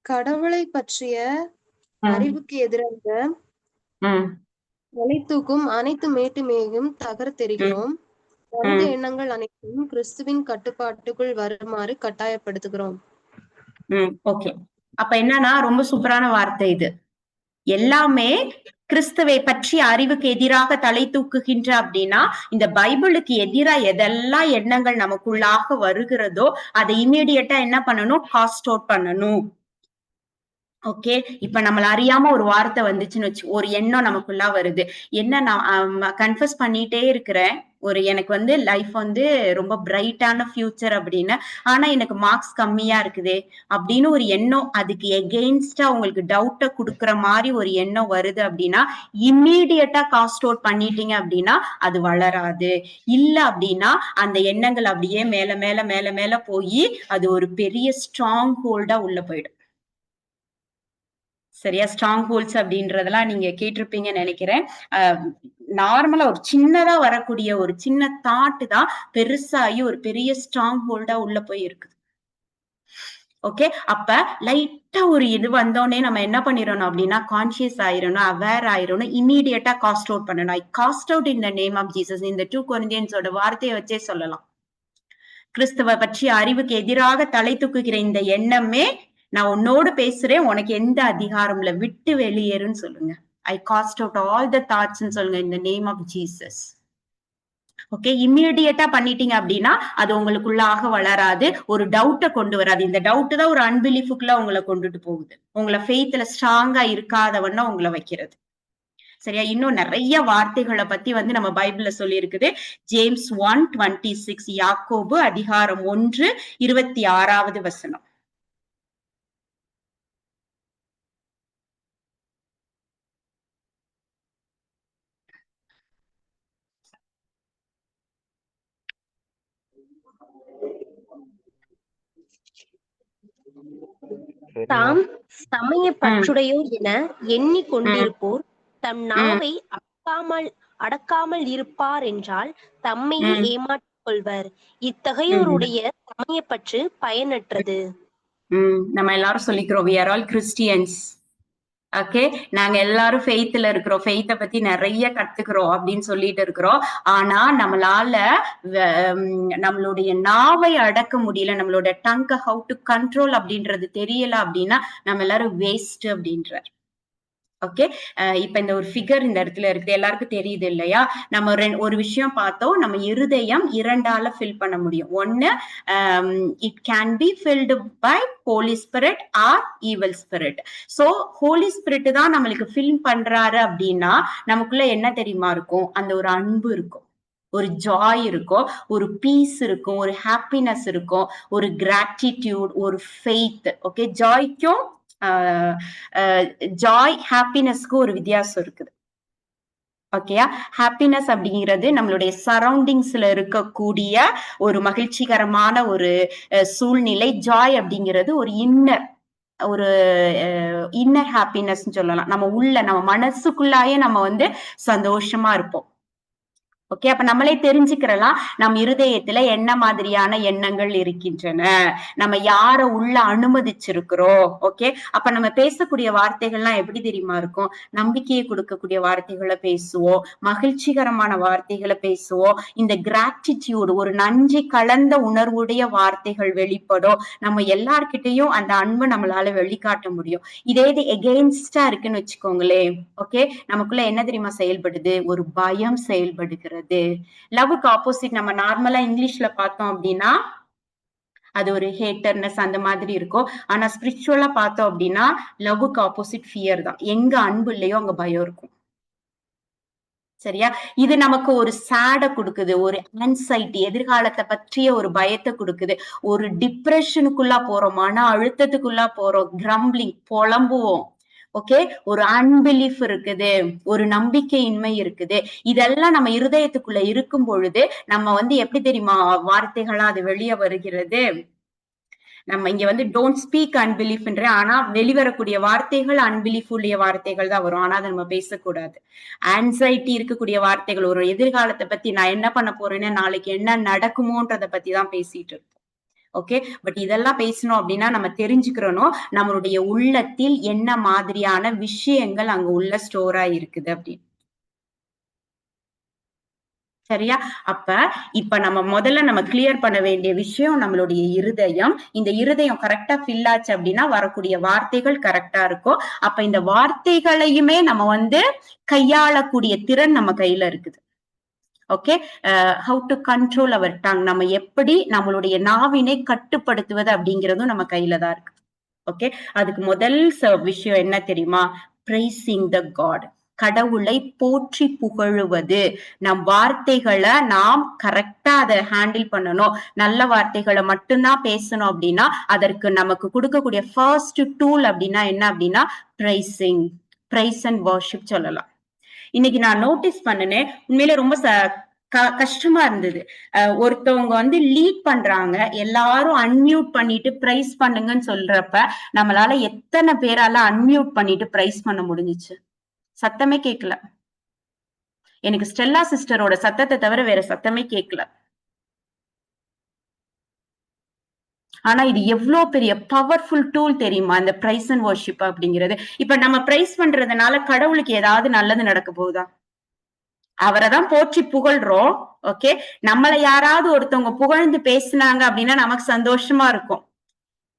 கடவுளை பற்றிய அறிவுக்கு எதிராக தலை தூக்கும் அனைத்து மேட்டுமையையும் தகர்த்தெறிகிறோம். மனித எண்ணங்கள் அனைத்தும் கிறிஸ்துவின் கட்டுப்பாட்டுக்குள் வருமாறு கட்டாயப்படுத்துகிறோம். ஓகே, அப்ப என்னன்னா ரொம்ப சூப்பரான வார்த்தை இது. எல்லாமே கிறிஸ்துவை பற்றி அறிவுக்கு எதிராக தலை தூக்குகின்ற அப்படின்னா, இந்த பைபிளுக்கு எதிரா எதெல்லாம் எண்ணங்கள் நமக்குள்ளாக வருகிறதோ அதை இமீடியட்டா என்ன பண்ணணும்? காஸ்ட் அவுட் பண்ணணும். ஓகே, இப்ப நம்மள அறியாம ஒரு வார்த்தை வந்துச்சுன்னு வச்சு, ஒரு எண்ணம் நமக்குள்ளா வருது. என்ன நான் கன்ஃபஸ் பண்ணிட்டே இருக்கிறேன், எனக்கு வந்து லைஃப் வந்து ரொம்ப பிரைட்டான ஃபியூச்சர் அப்படின்னு, ஆனா எனக்கு மார்க்ஸ் கம்மியா இருக்குதே அப்படின்னு ஒரு எண்ணம், அதுக்கு எகெயின்ஸ்டா உங்களுக்கு டவுட்டை கொடுக்குற மாதிரி ஒரு எண்ணம் வருது அப்படின்னா, இம்மீடியட்டா காஸ்ட் அவுட் பண்ணிட்டீங்க அப்படின்னா அது வளராது. இல்ல அப்படின்னா அந்த எண்ணங்கள் அப்படியே மேல மேல மேல மேல போய் அது ஒரு பெரிய ஸ்ட்ராங் ஹோல்டா உள்ள போயிடும். சரியா? ஸ்ட்ராங் ஹோல்ட்ஸ் அப்படின்றதெல்லாம் நீங்க கேட்டிருப்பீங்கன்னு நினைக்கிறேன். நார்மலா ஒரு சின்னதா வரக்கூடிய ஒரு சின்ன தாட்டு தான் பெருசாகி ஒரு பெரிய ஸ்ட்ராங் ஹோல்டா உள்ள போய் இருக்குது. ஓகே, அப்ப லைட்டா ஒரு இது வந்தோடனே நம்ம என்ன பண்ணிடணும் அப்படின்னா, கான்சியஸ் ஆயிரணும், அவேர் ஆயிரணும், இமீடியட்டா காஸ்ட் அவுட் பண்ணணும். I cast out in the name of Jesus. இந்த 2 Corinthians வார்த்தையை வச்சே சொல்லலாம். கிறிஸ்துவ பற்றி அறிவுக்கு எதிராக தலை தூக்குகிற இந்த எண்ணமே, நான் உன்னோடு பேசுறேன், உனக்கு எந்த அதிகாரம்ல, விட்டு வெளியேறுன்னு சொல்லுங்க. I cast out all the தாட்ஸ்ன்னு சொல்லுங்க in the name of Jesus. Okay, இம்மீடியட்டா பண்ணிட்டீங்க அப்படின்னா அது உங்களுக்குள்ளாக வளராது, ஒரு டவுட்டை கொண்டு வராது. இந்த டவுட் தான் ஒரு அன்பிலீஃபுக்குள்ள உங்களை கொண்டுட்டு போகுது, உங்களை ஃபெய்த்ல ஸ்ட்ராங்கா இருக்காதவன்னா உங்களை வைக்கிறது. சரியா? இன்னும் நிறைய வார்த்தைகளை பத்தி வந்து நம்ம பைபிள்ல சொல்லி இருக்குது. ஜேம்ஸ் 1:26, யாக்கோபு அதிகாரம் 1:26வது வசனம். தாம் சமய பற்றுடையோர் என எண்ணிக்கொண்டிருப்போர் தம் நாவை அடக்காமல் இருப்பார் என்றால் தம்மையே ஏமாற்றிக் கொள்வர். இத்தகையோருடைய சமய பற்று பயனற்றது. நம்ம எல்லாரும் சொல்லிக்கிறோம், we are all Christians. Okay, நாங்க எல்லாரும் ஃபெய்த்ல இருக்கிறோம், ஃபெய்த்தை பத்தி நிறைய கத்துக்கிறோம் அப்படின்னு சொல்லிட்டு இருக்கிறோம். ஆனா நம்மளால நம்மளுடைய நாவை அடக்க முடியல, நம்மளோட டங்க ஹவு டு கண்ட்ரோல் அப்படின்றது தெரியல அப்படின்னா நம்ம எல்லாரும் வேஸ்ட் அப்படின்றார். ஓகே, இப்ப இந்த ஒரு ஃபிகர் இந்த இடத்துல இருக்குது, எல்லாருக்கும் தெரியுது இல்லையா? நம்ம ஒரு விஷயம் பார்த்தோம், நம்ம இருதயம் 2ஆல ஃபில் பண்ண முடியும். ஒன்னு, it can be filled by holy spirit or evil spirit. So holy spirit தான் நம்மளுக்கு ஃபில் பண்றாரு அப்படின்னா நமக்குள்ள என்ன தெரியுமா இருக்கும்? அந்த ஒரு அன்பு இருக்கும், ஒரு ஜாய் இருக்கும், ஒரு பீஸ் இருக்கும், ஒரு ஹாப்பினஸ் இருக்கும், ஒரு கிராட்டிடியூட், ஒரு ஃபெய்த். ஓகே, ஜாய்க்கும் ஜாய் ஹாப்பினஸ்க்கு ஒரு வித்தியாசம் இருக்குது. ஓகேயா? ஹாப்பினஸ் அப்படிங்கிறது நம்மளுடைய சரௌண்டிங்ஸ்ல இருக்கக்கூடிய ஒரு மகிழ்ச்சிகரமான ஒரு சூழ்நிலை. ஜாய் அப்படிங்கிறது ஒரு இன்னர் ஹாப்பினஸ் சொல்லலாம். நம்ம உள்ள, நம்ம மனசுக்குள்ளாயே நம்ம வந்து சந்தோஷமா இருப்போம். ஓகே, அப்ப நம்மளே தெரிஞ்சுக்கிறலாம் நம் இருதயத்துல என்ன மாதிரியான எண்ணங்கள் இருக்கின்றன, நம்ம யார உள்ள அனுமதிச்சிருக்கிறோம். ஓகே, அப்ப நம்ம பேசக்கூடிய வார்த்தைகள்லாம் எப்படி தெரியுமா இருக்கும்? நம்பிக்கையை கொடுக்கக்கூடிய வார்த்தைகளை பேசுவோம், மகிழ்ச்சிகரமான வார்த்தைகளை பேசுவோம், இந்த கிராட்டிடியூட், ஒரு நன்றி கலந்த உணர்வுடைய வார்த்தைகள் வெளிப்படும். நம்ம எல்லார்கிட்டையும் அந்த அன்பு நம்மளால வெளிக்காட்ட முடியும். இதே இது எகெயின்ஸ்டா இருக்குன்னு வச்சுக்கோங்களேன். ஓகே, நமக்குள்ள என்ன தெரியுமா செயல்படுது? ஒரு பயம் செயல்படுகிறது. லவ்வுக்கு ஆப்போசிட் நம்ம நார்மலா இங்கிலீஷ்ல பார்த்தோம் அப்படின்னா அது ஒரு ஹேட்டர்னஸ் அந்த மாதிரி இருக்கும். ஆனா ஸ்பிரிச்சுவலா பார்த்தோம் அப்படின்னா லவ்வுக்கு ஆப்போசிட் ஃபியர் தான். எங்க அன்பு இல்லையோ அங்க பயம் இருக்கும். சரியா? இது நமக்கு ஒரு சேட குடுக்குது, ஒரு ஆன்சைட்டி, எதிர்காலத்தை பற்றிய ஒரு பயத்தை குடுக்குது, ஒரு டிப்ரெஷனுக்குள்ளா போறோம், மன அழுத்தத்துக்குள்ளா போறோம், கிரம்பிளிங் புலம்புவோம். ஓகே, ஒரு அன்பிலீஃப் இருக்குது, ஒரு நம்பிக்கையின்மை இருக்குது. இதெல்லாம் நம்ம இருதயத்துக்குள்ள இருக்கும் பொழுது நம்ம எப்படி தெரியுமா வார்த்தைகளா அது வெளியே வருகிறது. நம்ம இங்க டோன்ட் ஸ்பீக் அன்பிலீஃப்ன்ற, ஆனா வெளிவரக்கூடிய வார்த்தைகள் அன்பிலீஃப் உள்ள வார்த்தைகள் தான் வரும். ஆனா அதை நம்ம பேசக்கூடாது. ஆன்சைட்டி இருக்கக்கூடிய வார்த்தைகள், ஒரு எதிர்காலத்தை பத்தி நான் என்ன பண்ண போறேன்னு, நாளைக்கு என்ன நடக்குமோன்றத பத்தி தான் பேசிட்டு இருக்கோம். ஓகே, பட் இதெல்லாம் பேசணும் அப்படின்னா நம்ம தெரிஞ்சுக்கிறோம் நம்மளுடைய உள்ளத்தில் என்ன மாதிரியான விஷயங்கள் அங்க உள்ள ஸ்டோரா இருக்குது அப்படின்னு. சரியா? இப்ப நம்ம முதல்ல நம்ம கிளியர் பண்ண வேண்டிய விஷயம் நம்மளுடைய இருதயம். இந்த இருதயம் கரெக்டா ஃபில் ஆச்சு அப்படின்னா வரக்கூடிய வார்த்தைகள் கரெக்டா இருக்கும். அப்ப இந்த வார்த்தைகளையுமே நம்ம கையாளக்கூடிய திறன் நம்ம கையில இருக்குது. Okay, how to control our tongue, நம்ம எப்படி நம்மளுடைய நாவினை கட்டுப்படுத்துவது அப்படிங்கிறதும் நம்ம கையில தான் இருக்கு. ஓகே, அதுக்கு முதல் விஷயம் என்ன தெரியுமா? பிரைசிங் த காட், கடவுளை போற்றி புகழுவது. நம் வார்த்தைகளை நாம் கரெக்டா அதை ஹேண்டில் பண்ணணும். நல்ல வார்த்தைகளை மட்டும்தான் பேசணும் அப்படின்னா அதற்கு நமக்கு கொடுக்கக்கூடிய ஃபர்ஸ்ட் டூல் அப்படின்னா என்ன அப்படின்னா பிரைசிங், பிரைஸ் அண்ட் வர்ஷிப் சொல்லலாம். இன்னைக்கு நான் நோட்டீஸ் பண்ணினேன், உண்மையிலே ரொம்ப கஷ்டமா இருந்தது. ஒருத்தவங்க லீட் பண்றாங்க, எல்லாரும் அன்மியூட் பண்ணிட்டு பிரைஸ் பண்ணுங்கன்னு சொல்றப்ப நம்மளால எத்தனை பேரால அன்மியூட் பண்ணிட்டு பிரைஸ் பண்ண முடிஞ்சிச்சு? சத்தமே கேட்கல. எனக்கு ஸ்டெல்லா சிஸ்டரோட சத்தத்தை தவிர வேற சத்தமே கேட்கல. ஆனா இது எவ்வளவு பெரிய பவர்ஃபுல் டூல் தெரியுமா, இந்த பிரைஸ் அண்ட் வர்ஷிப் அப்படிங்கிறது. இப்ப நம்ம பிரைஸ் பண்றதுனால கடவுளுக்கு ஏதாவது நல்லது நடக்க போகுதா? அவரை தான் போற்றி புகழ்றோம். ஓகே, நம்மள யாராவது ஒருத்தவங்க புகழ்ந்து பேசினாங்க அப்படின்னா நமக்கு சந்தோஷமா இருக்கும்.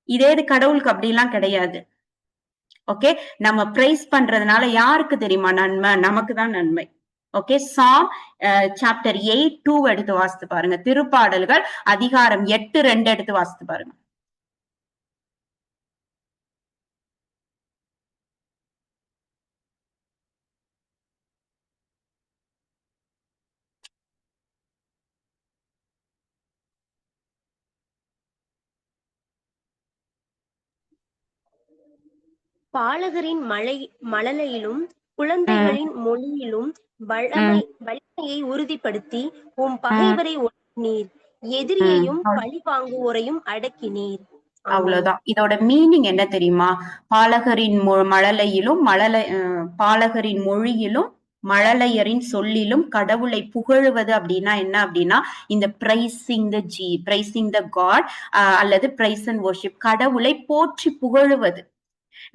இதே இது கடவுளுக்கு அப்படிலாம் கிடையாது. ஓகே, நம்ம பிரைஸ் பண்றதுனால யாருக்கு தெரியுமா நன்மை? நமக்கு தான் நன்மை. ஓகே, சாம் சாப்டர் 8:2 எடுத்து வாசித்து பாருங்க. திருப்பாடல்கள் அதிகாரம் 8:2 எடுத்து வாசித்து பாருங்க. பாலகரின் மழலையிலும் குழந்தைகளின் மொழியிலும் வலிமையை உறுதிப்படுத்தி உம் பகைவரை ஒடுக்கினீர், எதிரியையும் பழி வாங்குவோரையும் அடக்கினீர். அவ்வளவுதான். இதோட மீனிங் என்ன தெரியுமா? பாலகரின் மழலையிலும் பாலகரின் மொழியிலும் மழலையரின் சொல்லிலும் கடவுளை புகழுவது அப்படின்னா என்ன அப்படின்னா இந்த பிரைசிங் த காட் அல்லது பிரைஸ் அண்ட் வர்ஷிப், கடவுளை போற்றி புகழுவது.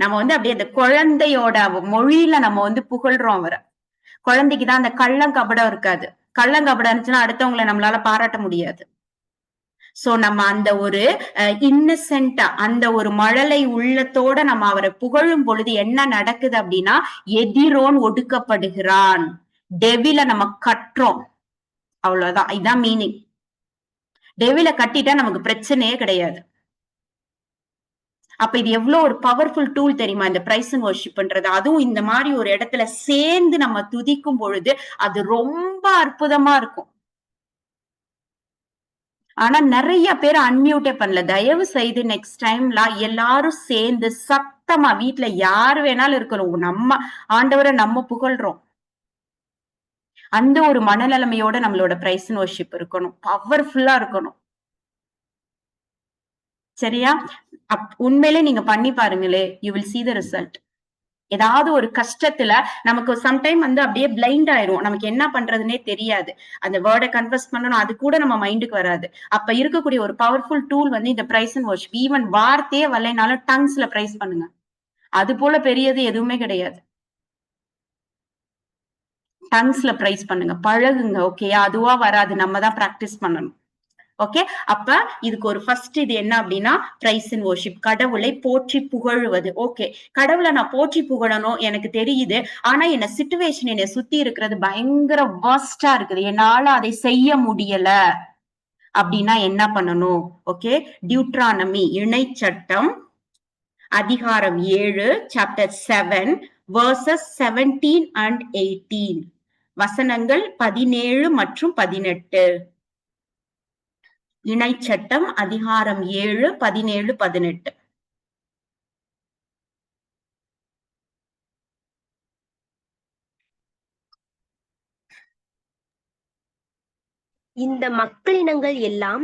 நம்ம அப்படியே அந்த குழந்தையோட மொழியில நம்ம புகழ்றோம் அவரை. குழந்தைக்குதான் அந்த கள்ளங்கபடம் இருக்காது. கள்ளங்கபடம் இருந்துச்சுன்னா அடுத்தவங்களை நம்மளால பாராட்ட முடியாது. சோ நம்ம அந்த ஒரு இன்னசென்டா, அந்த ஒரு மழலை உள்ளத்தோட நம்ம அவரை புகழும் பொழுது என்ன நடக்குது அப்படின்னா எதிரோன் ஒடுக்கப்படுகிறான், டெவில நம்ம கட்டுறோம். அவ்வளவுதான், இதுதான் மீனிங். டெவில கட்டிட்டா நமக்கு பிரச்சனையே கிடையாது. அப்ப இது எவ்வளவு ஒரு பவர்ஃபுல் டூல் தெரியுமா இந்த பிரைஸ் அண்ட் வர்ஷிப்ன்றது. அதுவும் இந்த மாதிரி ஒரு இடத்துல சேர்ந்து நம்ம துதிக்கும் பொழுது அது ரொம்ப அற்புதமா இருக்கும். ஆனா நிறைய பேர் அன்மியூட்டே பண்ணல. தயவு செய்து நெக்ஸ்ட் டைம்ல எல்லாரும் சேர்ந்து சத்தமா, வீட்டுல யாரு வேணாலும் இருக்கணும், நம்ம ஆண்டவரை நம்ம புகழ்றோம். அந்த ஒரு மனநிலைமையோட நம்மளோட பிரைஸ் அண்ட் வர்ஷிப் இருக்கணும், பவர்ஃபுல்லா இருக்கணும். சரியா? உண்மையிலே நீங்க பண்ணி பாருங்களே, you will see the result. ஏதாவது ஒரு கஷ்டத்துல நமக்கு சம்டைம் அப்படியே பிளைண்ட் ஆயிரும், நமக்கு என்ன பண்றதுன்னே தெரியாது. அந்த வேர்டை கன்வெர்ஸ் பண்ணணும், அது கூட நம்ம மைண்டுக்கு வராது. அப்ப இருக்கக்கூடிய ஒரு பவர்ஃபுல் டூல் இந்த பிரைஸ் அண்ட் வர்ஷிப். ஈவன் வார்த்தையே வரலைனாலும் டங்ஸ்ல பிரைஸ் பண்ணுங்க, அது போல பெரியது எதுவுமே கிடையாது. டங்ஸ்ல பிரைஸ் பண்ணுங்க, பழகுங்க. ஓகேயா? அதுவா வராது, நம்ம தான் பிராக்டிஸ் பண்ணணும். ஓகே, அப்ப இதுக்கு ஒரு ஃபர்ஸ்ட் இது என்ன அப்படின்னா பிரைஸ் அண்ட் வர்ஷிப், கடவுளை போற்றி புகழுவது. ஓகே, கடவுளை நான் போற்றி புகழணும் எனக்கு தெரியுது, ஆனா என்ன சிச்சுவேஷன் என்னை சுத்தி இருக்கிறது பயங்கர வர்ஸ்டா இருக்குது, என்னால அதை செய்ய முடியல அப்படின்னா என்ன பண்ணணும்? ஓகே, டியூட்ரானமி இணை சட்டம் அதிகாரம் 7 சாப்டர் 7 verses 17 and 18 வசனங்கள் 17 மற்றும் 18. இணை சட்டம் அதிகாரம் 7 17 18. இந்த மக்களினங்கள் எல்லாம்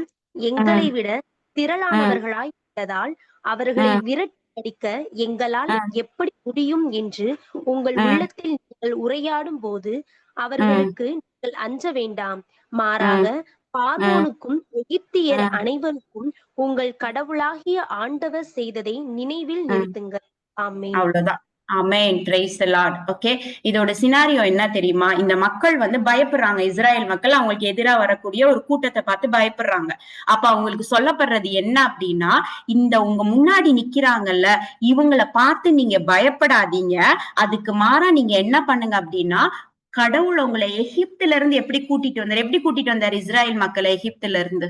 எங்களை விட திரளானவர்களாய் உள்ளதால் அவர்களை விரட்டி அடிக்க எங்களால் எப்படி முடியும் என்று உங்கள் உள்ளத்தில் நீங்கள் உரையாடும் போது அவர்களுக்கு நீங்கள் அஞ்ச வேண்டாம். மாறாக பார்வோனுக்கும் எகிப்தியர் அனைவருக்கும் உங்கள் கடவுளாகிய ஆண்டவர் செய்ததை நினைவில் நிறுத்துங்கள். ஆமென். அவ்வளவுதான். Amen. Praise the lord. Okay, இதோட சினாரியோ என்ன தெரியுமா? இந்த மக்கள் வந்து பயப்படுறாங்க. இஸ்ராயல் மக்கள் அவங்களுக்கு எதிரா வரக்கூடிய ஒரு கூட்டத்தை பார்த்து பயப்படுறாங்க. அப்ப அவங்களுக்கு சொல்லப்படுறது என்ன அப்படின்னா, இந்த உங்க முன்னாடி நிக்கிறாங்கல்ல, இவங்களை பார்த்து நீங்க பயப்படாதீங்க. அதுக்கு மாறா நீங்க என்ன பண்ணுங்க அப்படின்னா, கடவுள் உங்களை எகிப்துல இருந்து எப்படி கூட்டிட்டு வந்தார்? இஸ்ராயல் மக்களை எகிப்துல இருந்து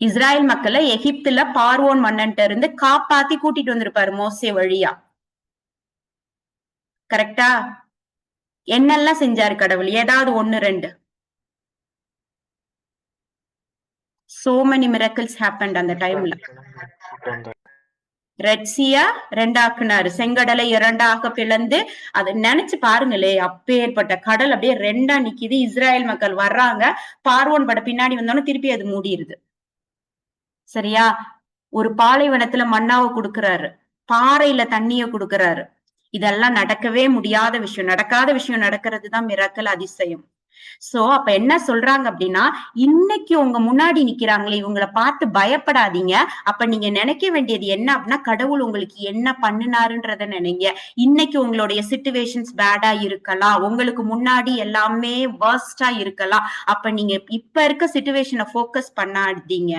இஸ்ராயல் மக்களை எகிப்துல பார்வோன் மன்னன்ட்ட இருந்து காப்பாத்தி கூட்டிட்டு வந்திருப்பாரு மோசே வழியா. கரெக்டா? என்னெல்லாம் செஞ்சாரு கடவுள்? ஏதாவது 1 2 so many miracles happened அந்த டைம்ல. ரெட்சியா 2 ஆக்குனாரு, செங்கடலை 2 பிளந்து. அதை நினைச்சு பாருங்களே, அப்பேற்பட்ட கடல் அப்படியே 2 நிக்குது. இஸ்ராயல் மக்கள் வர்றாங்க, பார்வோன் பட பின்னாடி வந்தோன்னு திருப்பி அது மூடிடுது. சரியா? ஒரு பாலைவனத்துல மன்னாவை கொடுக்கிறாரு, பாறையில தண்ணிய கொடுக்கிறாரு. இதெல்லாம் நடக்கவே முடியாத விஷயம், நடக்காத விஷயம் நடக்கிறதுதான் மிராக்கல், அதிசயம். சோ அப்ப என்ன சொல்றாங்க அப்படின்னா, இன்னைக்கு உங்க முன்னாடி நிக்கிறாங்களே, இவங்களை பார்த்து பயப்படாதீங்க. அப்ப நீங்க நினைக்க வேண்டியது என்ன அப்படின்னா, கடவுள் உங்களுக்கு என்ன பண்ணினாருன்றத நினைங்க. இன்னைக்கு உங்களுடைய சிச்சுவேஷன்ஸ் பேடா இருக்கலாம், உங்களுக்கு முன்னாடி எல்லாமே வர்ஸ்டா இருக்கலாம். அப்ப நீங்க இப்ப இருக்க சிச்சுவேஷனை போக்கஸ் பண்ணாதீங்க.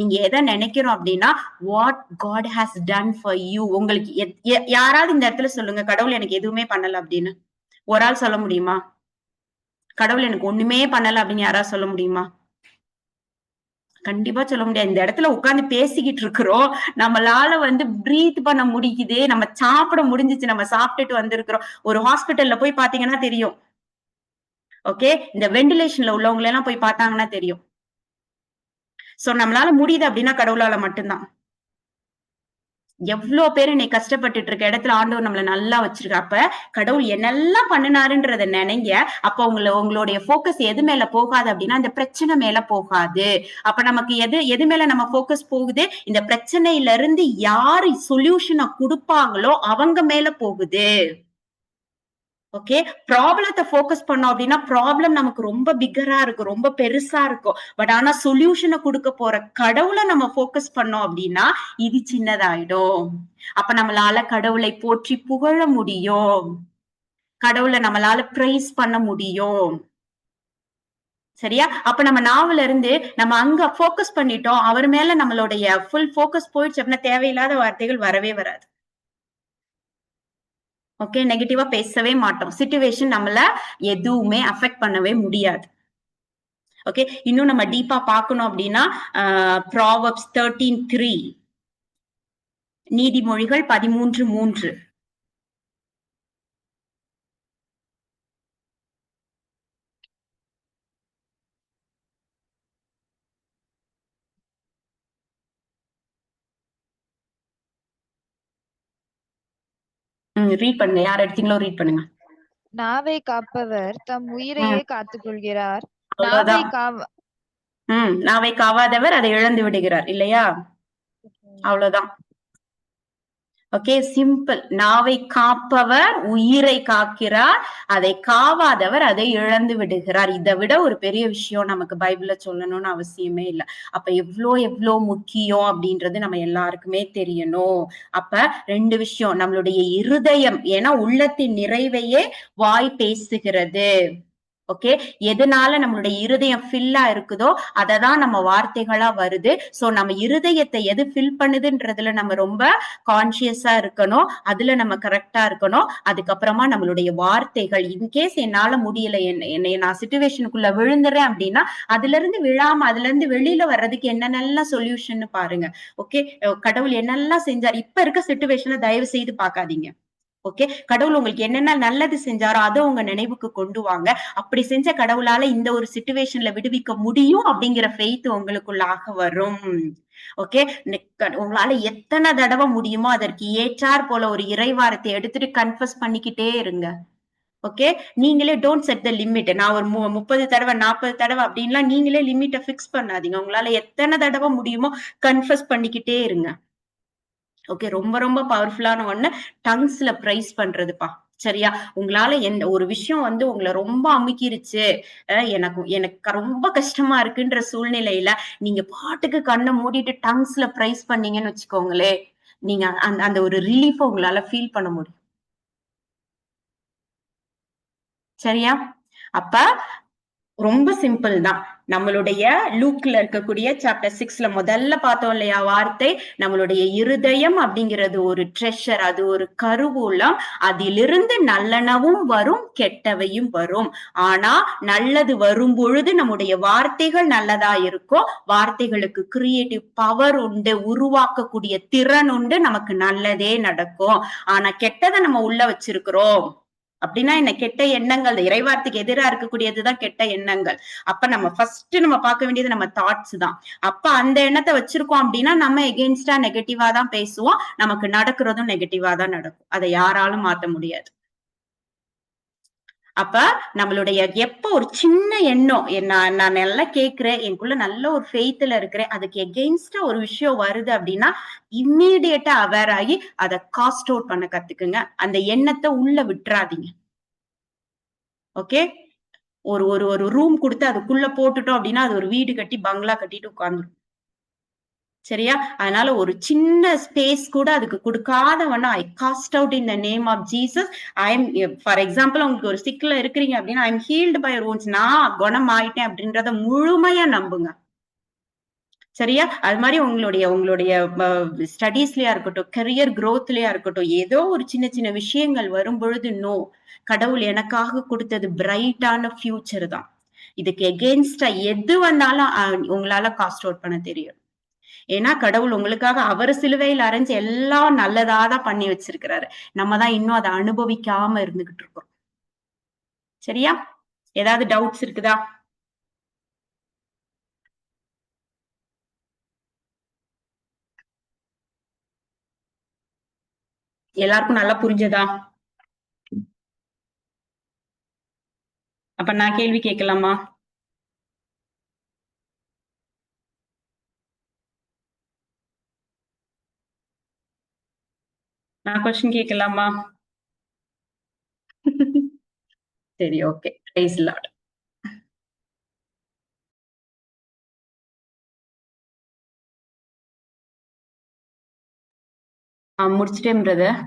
நீங்க எதை நினைக்கிறோம் அப்படின்னா, what God has done for you. உங்களுக்கு யாராவது இந்த இடத்துல சொல்லுங்க, கடவுள் எனக்கு எதுவுமே பண்ணல அப்படின்னு. ஒரு ஆள் சொல்ல முடியுமா? கடவுள் எனக்கு ஒண்ணுமே பண்ணல அப்படின்னு யாராவது சொல்ல முடியுமா? கண்டிப்பா சொல்ல முடியாது. இந்த இடத்துல உட்கார்ந்து பேசிக்கிட்டு இருக்கிறோம், நம்மளால வந்து பிரீத் பண்ண முடியுது, நம்ம சாப்பிட முடிஞ்சிச்சு, நம்ம சாப்பிட்டுட்டு வந்திருக்கிறோம். ஒரு ஹாஸ்பிட்டல்ல போய் பாத்தீங்கன்னா தெரியும். ஓகே, இந்த வெண்டிலேஷன்ல உள்ளவங்க எல்லாம் போய் பார்த்தாங்கன்னா தெரியும். சோ நம்மளால முடியுது அப்படின்னா கடவுளால மட்டும்தான். எவ்வளவு பேர் இன்னைக்கு கஷ்டப்பட்டுட்டு இருக்க இடத்துல ஆண்டவர் நம்மள நல்லா வச்சிருக்க. அப்ப கடவுள் என்னெல்லாம் பண்ணினாருன்றத நினைங்க. அப்ப உங்களுடைய போக்கஸ் எது மேல போகாது அப்படின்னா, இந்த பிரச்சனை மேல போகாது. அப்ப நமக்கு எது மேல நம்ம போக்கஸ் போகுது? இந்த பிரச்சனையில இருந்து யாரு சொல்யூஷனை கொடுப்பாங்களோ அவங்க மேல போகுது. ஓகே, ப்ராப்ளத்தை போக்கஸ் பண்ணோம் அப்படின்னா ப்ராப்ளம் நமக்கு ரொம்ப பிக்கரா இருக்கும், ரொம்ப பெருசா இருக்கும். பட் ஆனா சொல்யூஷனை கொடுக்க போற கடவுளை நம்ம போக்கஸ் பண்ணோம் அப்படின்னா இது சின்னதாயிடும். அப்ப நம்மளால கடவுளை போற்றி புகழ முடியும், கடவுளை நம்மளால பிரைஸ் பண்ண முடியும். சரியா? அப்ப நம்ம நாவல இருந்து நம்ம அங்க போக்கஸ் பண்ணிட்டோம், அவர் மேல நம்மளுடைய ஃபுல் போக்கஸ் போயிடுச்சு அப்படின்னா தேவையில்லாத வார்த்தைகள் வரவே வராது. ஓகே, நெகட்டிவா பேசவே மாட்டோம். சிச்சுவேஷன் நம்மள எதுவுமே அஃபெக்ட் பண்ணவே முடியாது. ஓகே, இன்னும் நம்ம டீப்பா பார்க்கணும் அப்படின்னா ப்ராவர்ப்ஸ் 13:3, நீதிமொழிகள் 13:3. ரீட் பண்ணுங்க, யார் எடுத்தீங்களோ ரீட் பண்ணுங்க. நாவை காப்பவர் தம் உயிரையே காத்துக் கொள்கிறார், நாவை காவாதவர் அதை இழந்து விடுகிறார். இல்லையா? அவ்வளவுதான். Okay, simple. நாவை காப்பவர் உயிரை காக்கிறார், அதை காவாதவர் அதை இழந்து விடுகிறார். இதை விட ஒரு பெரிய விஷயம் நமக்கு பைபிள்ல சொல்லணும்னு அவசியமே இல்லை. அப்ப எவ்வளோ முக்கியம் அப்படின்றது நம்ம எல்லாருக்குமே தெரியணும். அப்ப 2 விஷயம், நம்மளுடைய இருதயம், ஏன்னா உள்ளத்தின் நிறைவையே வாய் பேசுகிறது. ஓகே, எதனால நம்மளுடைய இருதயம் ஃபில்லா இருக்குதோ அததான் நம்ம வார்த்தைகளா வருது. சோ நம்ம இருதயத்தை எது ஃபில் பண்ணுதுன்றதுல நம்ம ரொம்ப கான்சியஸா இருக்கணும், அதுல நம்ம கரெக்டா இருக்கணும். அதுக்கப்புறமா நம்மளுடைய வார்த்தைகள், இன்கேஸ் என்னால முடியல, என்னை நான் சிச்சுவேஷனுக்குள்ள விழுந்துறேன் அப்படின்னா அதுல இருந்து விழாம அதுல இருந்து வெளியில வர்றதுக்கு என்னென்னலாம் சொல்யூஷன் பாருங்க. ஓகே, கடவுள் என்னெல்லாம் செஞ்சார், இப்ப இருக்க சிச்சுவேஷனை தயவு செய்து பார்க்காதீங்க. ஓகே, கடவுள் உங்களுக்கு என்னென்ன நல்லது செஞ்சாரோ அதை உங்க நினைவுக்கு கொண்டு வாங்க. அப்படி செஞ்ச கடவுளால இந்த ஒரு சிச்சுவேஷன்ல விடுவிக்க முடியும் அப்படிங்கிற ஃபெய்த் உங்களுக்குள்ளாக வரும். ஓகே, உங்களால எத்தனை தடவை முடியுமோ அதற்கு ஏற்றார் போல ஒரு இறைவாரத்தை எடுத்துட்டு கன்ஃபஸ் பண்ணிக்கிட்டே இருங்க. ஓகே, நீங்களே டோன்ட் செட் த லிமிட். நான் ஒரு 30 தடவை 40 தடவை அப்படின்லாம் நீங்களே லிமிட்டை பிக்ஸ் பண்ணாதீங்க. உங்களால எத்தனை தடவை முடியுமோ கன்ஃபஸ் பண்ணிக்கிட்டே இருங்க. ஓகே, ரொம்ப ரொம்ப பவர்ஃபுல்லான ஒண்ணு டங்ஸ்ல பிரைஸ் பண்றதுப்பா. சரியா, உங்களால எந்த ஒரு விஷயம் வந்து உங்களை ரொம்ப அமுக்கிருச்சு, எனக்கு ரொம்ப கஷ்டமா இருக்குன்ற சூழ்நிலையில நீங்க பாட்டுக்கு கண்ணை மூடிட்டு டங்ஸ்ல பிரைஸ் பண்ணீங்கன்னு வச்சுக்கோங்களே, நீங்க அந்த அந்த ஒரு ரிலீஃப் உங்களால ஃபீல் பண்ண முடியும். சரியா, அப்ப ரொம்ப சிம்பிள் தான். நம்மளுடைய லூக்ல இருக்கக்கூடிய சாப்டர் 6ல முதல்ல பார்த்தோம் இல்லையா வார்த்தை, நம்மளுடைய இருதயம் அப்படிங்கிறது ஒரு ட்ரெஷர், அது ஒரு கருவூலம். அதிலிருந்து நல்லனவும் வரும், கெட்டவையும் வரும். ஆனா நல்லது வரும் பொழுது நம்முடைய வார்த்தைகள் நல்லதா இருக்கும், வார்த்தைகளுக்கு கிரியேட்டிவ் பவர் உண்டு, உருவாக்கக்கூடிய திறன் உண்டு, நமக்கு நல்லதே நடக்கும். ஆனா கெட்டதை நம்ம உள்ள வச்சிருக்கிறோம் அப்படின்னா என்ன, கெட்ட எண்ணங்கள், இறைவார்த்தைக்கு எதிரா இருக்கக்கூடியதுதான் கெட்ட எண்ணங்கள். அப்ப நம்ம ஃபர்ஸ்ட் நம்ம பார்க்க வேண்டியது நம்ம தாட்ஸ் தான். அப்ப அந்த எண்ணத்தை வச்சிருக்கோம் அப்படின்னா நம்ம எகெயின்ஸ்டா நெகட்டிவா தான் பேசுவோம், நமக்கு நடக்கிறதும் நெகட்டிவா தான் நடக்கும். அதை யாராலும் மாத்த முடியாது. அப்ப நம்மளுடைய எப்ப ஒரு சின்ன எண்ணம், நான் நல்லா கேட்கிறேன், எனக்குள்ள நல்ல ஒரு ஃபெய்த்ல இருக்கிறேன், அதுக்கு எகெயின்ஸ்டா ஒரு விஷயம் வருது அப்படின்னா இம்மீடியட்டா அவேர் ஆகி அதை காஸ்ட் அவுட் பண்ண கத்துக்குங்க. அந்த எண்ணத்தை உள்ள விட்டுறாதீங்க. ஓகே, ஒரு ஒரு ஒரு ரூம் கொடுத்து அதுக்குள்ள போட்டுட்டோம் அப்படின்னா அது ஒரு வீடு கட்டி பங்களா கட்டிட்டு உட்கார்ந்துரும். சரியா, அதனால ஒரு சின்ன ஸ்பேஸ் கூட அதுக்கு கொடுக்காதவனா I cast out in the name of Jesus. I am, for example உங்களுக்கு ஒரு சிக்கல இருக்கிறீங்க அப்படின்னா I am healed by your wounds, நான் குணம் ஆயிட்டேன் அப்படின்றத முழுமையா நம்புங்க. சரியா, அது மாதிரி உங்களுடைய ஸ்டடீஸ்லயா இருக்கட்டும், கரியர் குரோத்லயா இருக்கட்டும், ஏதோ ஒரு சின்ன சின்ன விஷயங்கள் வரும் பொழுது நோ, கடவுள் எனக்காக கொடுத்தது பிரைட்டான ஃபியூச்சர் தான். இதுக்கு எகெயின்ஸ்டா எது வந்தாலும் உங்களால காஸ்ட் அவுட் பண்ண தெரியும். ஏன்னா கடவுள் உங்களுக்காக அவர் சிலுவையில் அரைஞ்சு எல்லாம் நல்லதாதான் பண்ணி வச்சிருக்கிறாரு. நம்ம தான் இன்னும் அதை அனுபவிக்காம இருந்துகிட்டு இருக்கோம். சரியா, ஏதாவது டவுட்ஸ் இருக்குதா? எல்லாருக்கும் நல்லா புரிஞ்சதா? அப்ப நான் கேள்வி கேட்கலாமா? நான் கொஸ்டின் கேட்கலாமா? சரி, ஓகே, பிரைஸ் லார்ட். முடிச்சிட்டேன் பிரதர்.